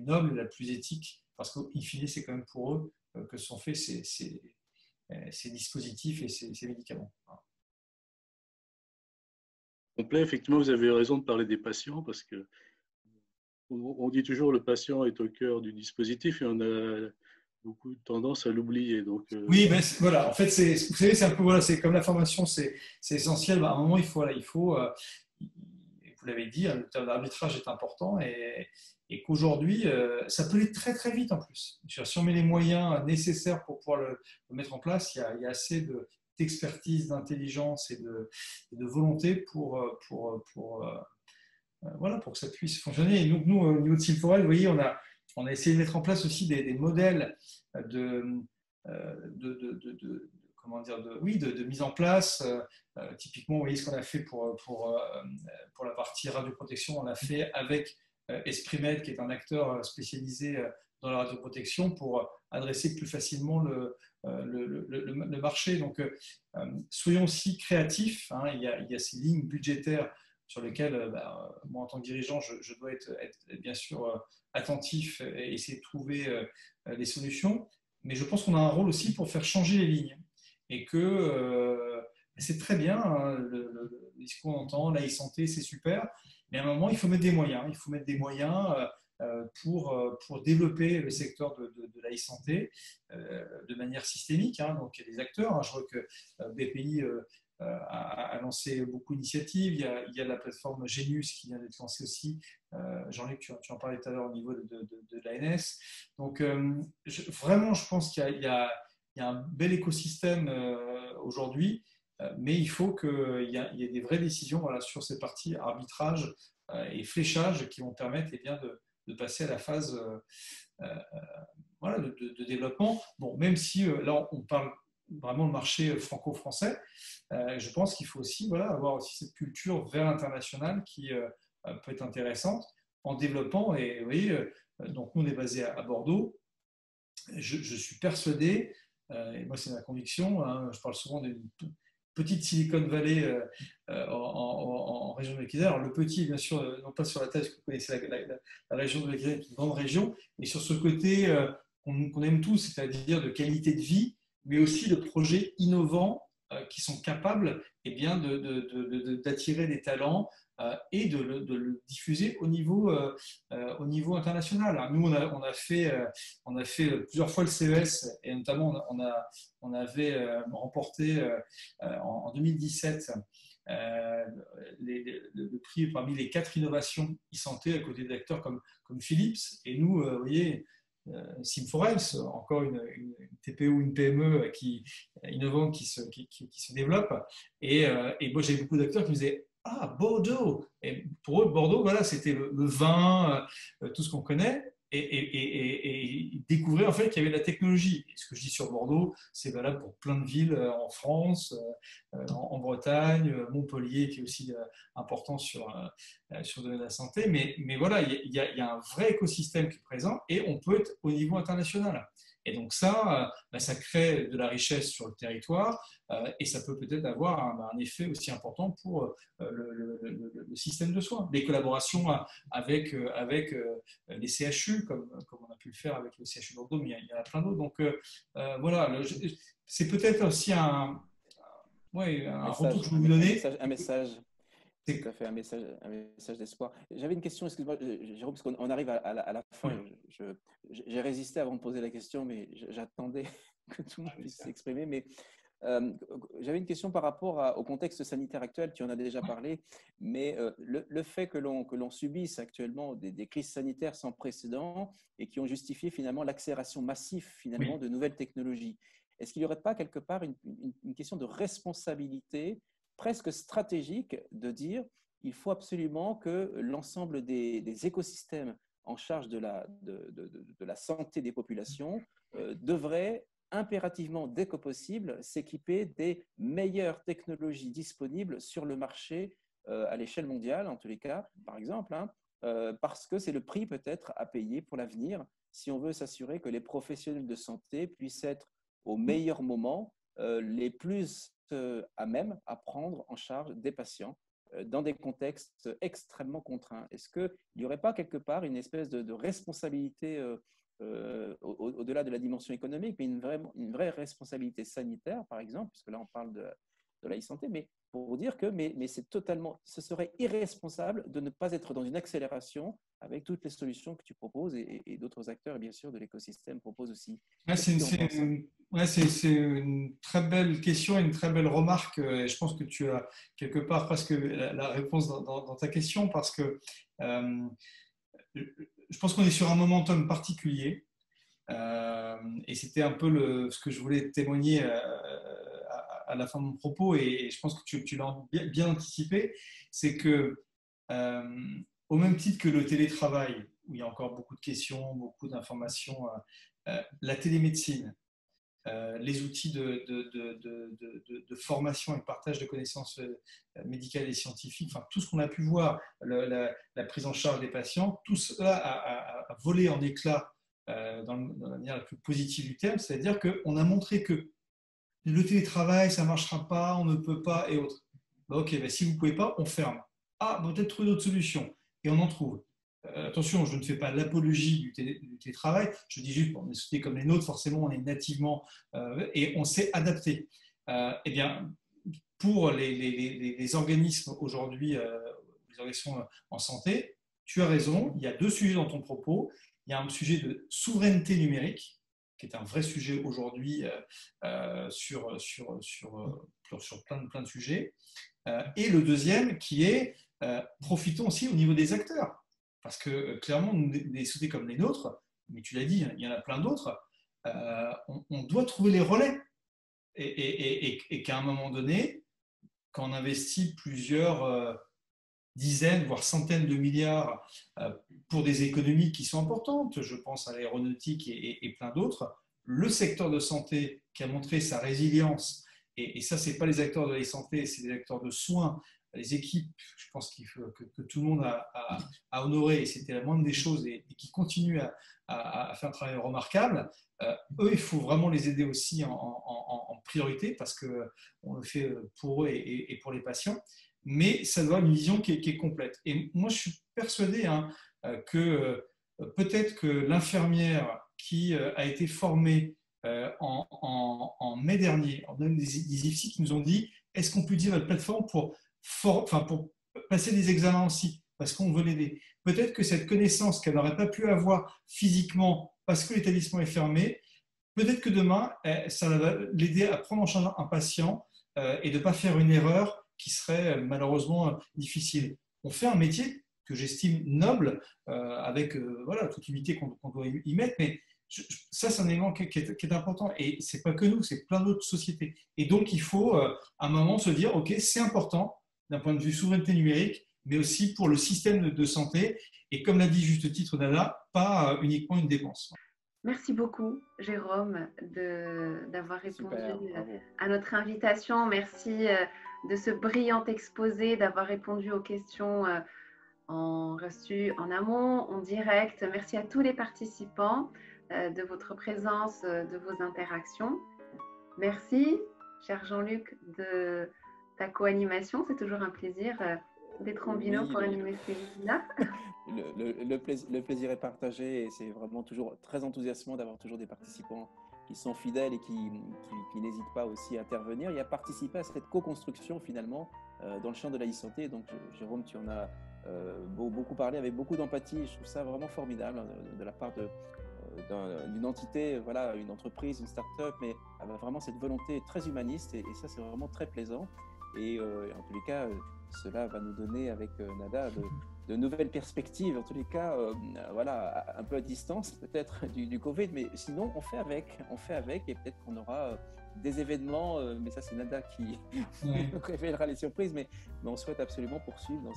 noble et la plus éthique, parce qu'in fine, c'est quand même pour eux que sont faits ces dispositifs et ces médicaments. Complet, effectivement, vous avez raison de parler des patients, parce que on dit toujours le patient est au cœur du dispositif et on a beaucoup de tendance à l'oublier. Oui, mais voilà. En fait, vous savez, c'est un peu c'est comme la formation, c'est essentiel. À un moment, il faut, vous l'avez dit, le terme d'arbitrage est important et qu'aujourd'hui, ça peut aller très très vite en plus. Si on met les moyens nécessaires pour pouvoir le mettre en place, il y a assez de d'expertise, d'intelligence et de volonté voilà, pour que ça puisse fonctionner. Et donc, nous, au niveau de Sim4Health, vous voyez, on a essayé de mettre en place aussi des modèles comment dire, de mise en place. Typiquement, vous voyez ce qu'on a fait pour la partie radioprotection, on l'a fait avec Esprimed, qui est un acteur spécialisé dans la radioprotection, pour adresser plus facilement le marché. Donc, soyons aussi créatifs. Hein. Il y a ces lignes budgétaires sur lesquelles, moi, en tant que dirigeant, je dois être bien sûr attentif et essayer de trouver des solutions. Mais je pense qu'on a un rôle aussi pour faire changer les lignes. Et que c'est très bien, hein, le discours qu'on entend, la e-santé, c'est super. Mais à un moment, il faut mettre des moyens. Il faut mettre des moyens pour développer le secteur de la e-santé de manière systémique. Hein. Donc, il y a des acteurs. Hein. Je vois que BPI a lancé beaucoup d'initiatives. Il y a la plateforme Genius qui vient d'être lancée aussi. Jean-Luc, tu en parlais tout à l'heure au niveau de l'ANS. Donc, vraiment, je pense qu'il y a un bel écosystème aujourd'hui, mais il faut qu'il y ait des vraies décisions voilà, sur ces parties arbitrage et fléchage qui vont permettre bien, de passer à la phase voilà, de développement. Bon, même si là, on parle vraiment le marché franco-français, je pense qu'il faut aussi voilà, avoir aussi cette culture vers l'international qui peut être intéressante en développant. Et vous voyez, donc nous, on est basé à Bordeaux. Je suis persuadé, et moi c'est ma conviction, hein, je parle souvent d'une petite Silicon Valley en région de l'Equidale. Alors le petit, bien sûr, non pas sur la taille, parce que vous connaissez la région de l'Equidale, une grande région, mais sur ce côté qu'on aime tous, c'est-à-dire de qualité de vie, mais aussi de projets innovants qui sont capables bien, d'attirer des talents et de le diffuser au niveau international. Alors, nous, on a fait plusieurs fois le CES et notamment on avait remporté en 2017 le prix parmi les 4 innovations e-santé à côté d'acteurs comme Philips. Et nous, vous voyez, Sim4Health, encore une TPE ou une PME innovante qui se développe. Et moi, j'avais beaucoup d'acteurs qui me disaient « Ah, Bordeaux !» Et pour eux, Bordeaux, voilà, c'était le vin, tout ce qu'on connaît. Et découvrir en fait qu'il y avait de la technologie. Et ce que je dis sur Bordeaux, c'est valable pour plein de villes en France, en Bretagne, Montpellier qui est aussi important sur le domaine de la santé. Mais voilà, il y a un vrai écosystème qui est présent et on peut être au niveau international. Et donc ça crée de la richesse sur le territoire et ça peut peut-être avoir un effet aussi important pour le système de soins. Des collaborations avec les CHU, comme on a pu le faire avec le CHU Bordeaux, mais il y en a plein d'autres. Donc voilà, c'est peut-être aussi un retour que je vais vous donner. Un message. Tout à fait, un message d'espoir. J'avais une question, excuse-moi, Jérôme, parce qu'on arrive à la fin. J'ai résisté avant de poser la question, mais j'attendais que tout le monde puisse s'exprimer. Mais j'avais une question par rapport au contexte sanitaire actuel, tu en as déjà parlé, mais le fait que l'on subisse actuellement des crises sanitaires sans précédent et qui ont justifié finalement l'accélération massive finalement de nouvelles technologies, est-ce qu'il n'y aurait pas quelque part une question de responsabilité presque stratégique de dire il faut absolument que l'ensemble des écosystèmes en charge de la santé des populations devraient impérativement, dès que possible, s'équiper des meilleures technologies disponibles sur le marché à l'échelle mondiale, en tous les cas, par exemple, hein, parce que c'est le prix peut-être à payer pour l'avenir si on veut s'assurer que les professionnels de santé puissent être au meilleur moment les plus à même à prendre en charge des patients dans des contextes extrêmement contraints. Est-ce qu'il n'y aurait pas quelque part une espèce de responsabilité au-delà de la dimension économique, mais une vraie responsabilité sanitaire, par exemple, puisque là on parle de la e-santé, mais pour dire que ce serait irresponsable de ne pas être dans une accélération avec toutes les solutions que tu proposes et d'autres acteurs, et bien sûr, de l'écosystème proposent aussi. C'est une très belle question et une très belle remarque. Et je pense que tu as quelque part presque la réponse dans ta question, parce que je pense qu'on est sur un momentum particulier. Et c'était un peu ce que je voulais témoigner à la fin de mon propos, et je pense que tu l'as bien anticipé, c'est que au même titre que le télétravail, où il y a encore beaucoup de questions, beaucoup d'informations, la télémédecine, les outils de formation et de partage de connaissances médicales et scientifiques, enfin, tout ce qu'on a pu voir, la prise en charge des patients, tout cela a volé en éclats dans la manière la plus positive du terme, c'est-à-dire qu'on a montré que le télétravail, ça ne marchera pas, on ne peut pas et autres. Ok, si vous ne pouvez pas, on ferme. Ah, peut-être trouver d'autres solutions. Et on en trouve. Attention, je ne fais pas l'apologie du télétravail, je dis juste, pour des sociétés comme les nôtres, forcément, on est nativement et on s'est adapté. Eh bien, pour les organismes aujourd'hui, les organisations en santé, tu as raison, il y a deux sujets dans ton propos. Il y a un sujet de souveraineté numérique, qui est un vrai sujet aujourd'hui sur plein de sujets. Et le deuxième qui est profitons aussi au niveau des acteurs. Parce que clairement, des sociétés comme les nôtres, mais tu l'as dit, il y en a plein d'autres, on doit trouver les relais. Et qu'à un moment donné, quand on investit plusieurs dizaines, voire centaines de milliards pour des économies qui sont importantes, je pense à l'aéronautique et plein d'autres, le secteur de santé qui a montré sa résilience, et ça, ce n'est pas les acteurs de la santé, c'est les acteurs de soins, les équipes, je pense que tout le monde a honoré, et c'était la moindre des choses, et qui continuent à faire un travail remarquable. Eux, il faut vraiment les aider aussi en priorité, parce qu'on le fait pour eux et pour les patients. Mais ça doit avoir une vision qui est complète. Et moi, je suis persuadé que peut-être que l'infirmière qui a été formée en mai dernier, on a eu des IFSI qui nous ont dit, est-ce qu'on peut utiliser notre plateforme pour passer des examens aussi, parce qu'on veut l'aider. Peut-être que cette connaissance qu'elle n'aurait pas pu avoir physiquement parce que l'établissement est fermé, peut-être que demain, ça va l'aider à prendre en charge un patient et de ne pas faire une erreur qui serait malheureusement difficile. On fait un métier que j'estime noble, avec toute l'unité qu'on doit y mettre, mais ça, c'est un élément qui est important. Et ce n'est pas que nous, c'est plein d'autres sociétés. Et donc, il faut à un moment se dire, OK, c'est important d'un point de vue souveraineté numérique, mais aussi pour le système de santé. Et comme l'a dit juste titre Nada, pas uniquement une dépense. Merci beaucoup, Jérôme, d'avoir répondu à notre invitation. Merci de ce brillant exposé, d'avoir répondu aux questions reçues en amont, en direct. Merci à tous les participants de votre présence, de vos interactions. Merci, cher Jean-Luc, de ta co-animation. C'est toujours un plaisir d'être en binôme pour animer ces webinaires. Le plaisir est partagé, et c'est vraiment toujours très enthousiasmant d'avoir toujours des participants qui sont fidèles et qui n'hésitent pas aussi à intervenir et à participer à cette co-construction finalement dans le champ de la e-santé. Donc Jérôme, tu en as beaucoup parlé avec beaucoup d'empathie. Je trouve ça vraiment formidable de la part d'une entité, voilà, une entreprise, une start-up, mais avec vraiment cette volonté très humaniste, et ça c'est vraiment très plaisant. Et en tous les cas, cela va nous donner avec Nada de nouvelles perspectives, en tous les cas, voilà, un peu à distance peut-être du Covid, mais sinon on fait avec, et peut-être qu'on aura des événements, mais ça c'est Nada qui nous révélera les surprises, mais on souhaite absolument poursuivre dans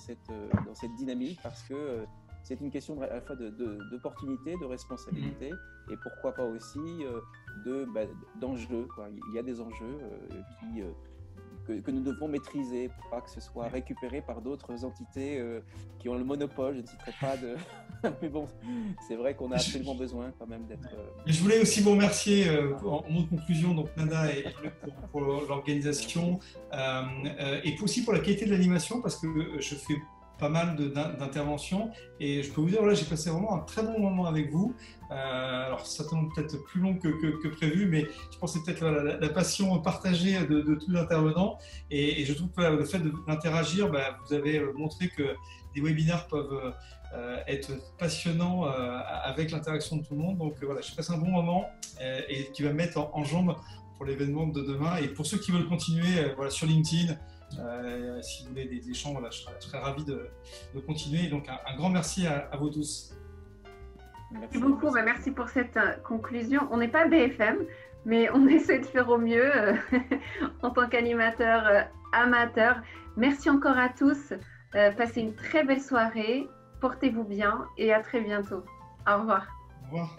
cette dynamique, parce que c'est une question à la fois d'opportunité, de responsabilité, et pourquoi pas aussi d'enjeux. Il y a des enjeux que nous devons maîtriser pour pas que ce soit récupéré par d'autres entités qui ont le monopole. Je ne citerai pas de... Mais bon, c'est vrai qu'on a absolument besoin quand même d'être... Je voulais aussi vous remercier en mot de conclusion, donc Nada et pour l'organisation, et aussi pour la qualité de l'animation, parce que je fais pas mal d'interventions, et je peux vous dire, voilà, j'ai passé vraiment un très bon moment avec vous. Alors certainement peut-être plus long que prévu, mais je pense que c'est peut-être la passion partagée de tous les intervenants, et je trouve que le fait d'interagir, vous avez montré que des webinaires peuvent être passionnants avec l'interaction de tout le monde. Donc voilà, je passe un bon moment et qui va me mettre en jambes pour l'événement de demain. Et pour ceux qui veulent continuer, voilà, sur LinkedIn, si vous voulez des échanges, voilà, je serais ravi de continuer. Donc un grand merci à vous tous. Merci beaucoup, merci pour cette conclusion. On n'est pas BFM, mais on essaie de faire au mieux en tant qu'animateur amateur. Merci encore à tous. Passez une très belle soirée. Portez-vous bien et à très bientôt. Au revoir. Au revoir.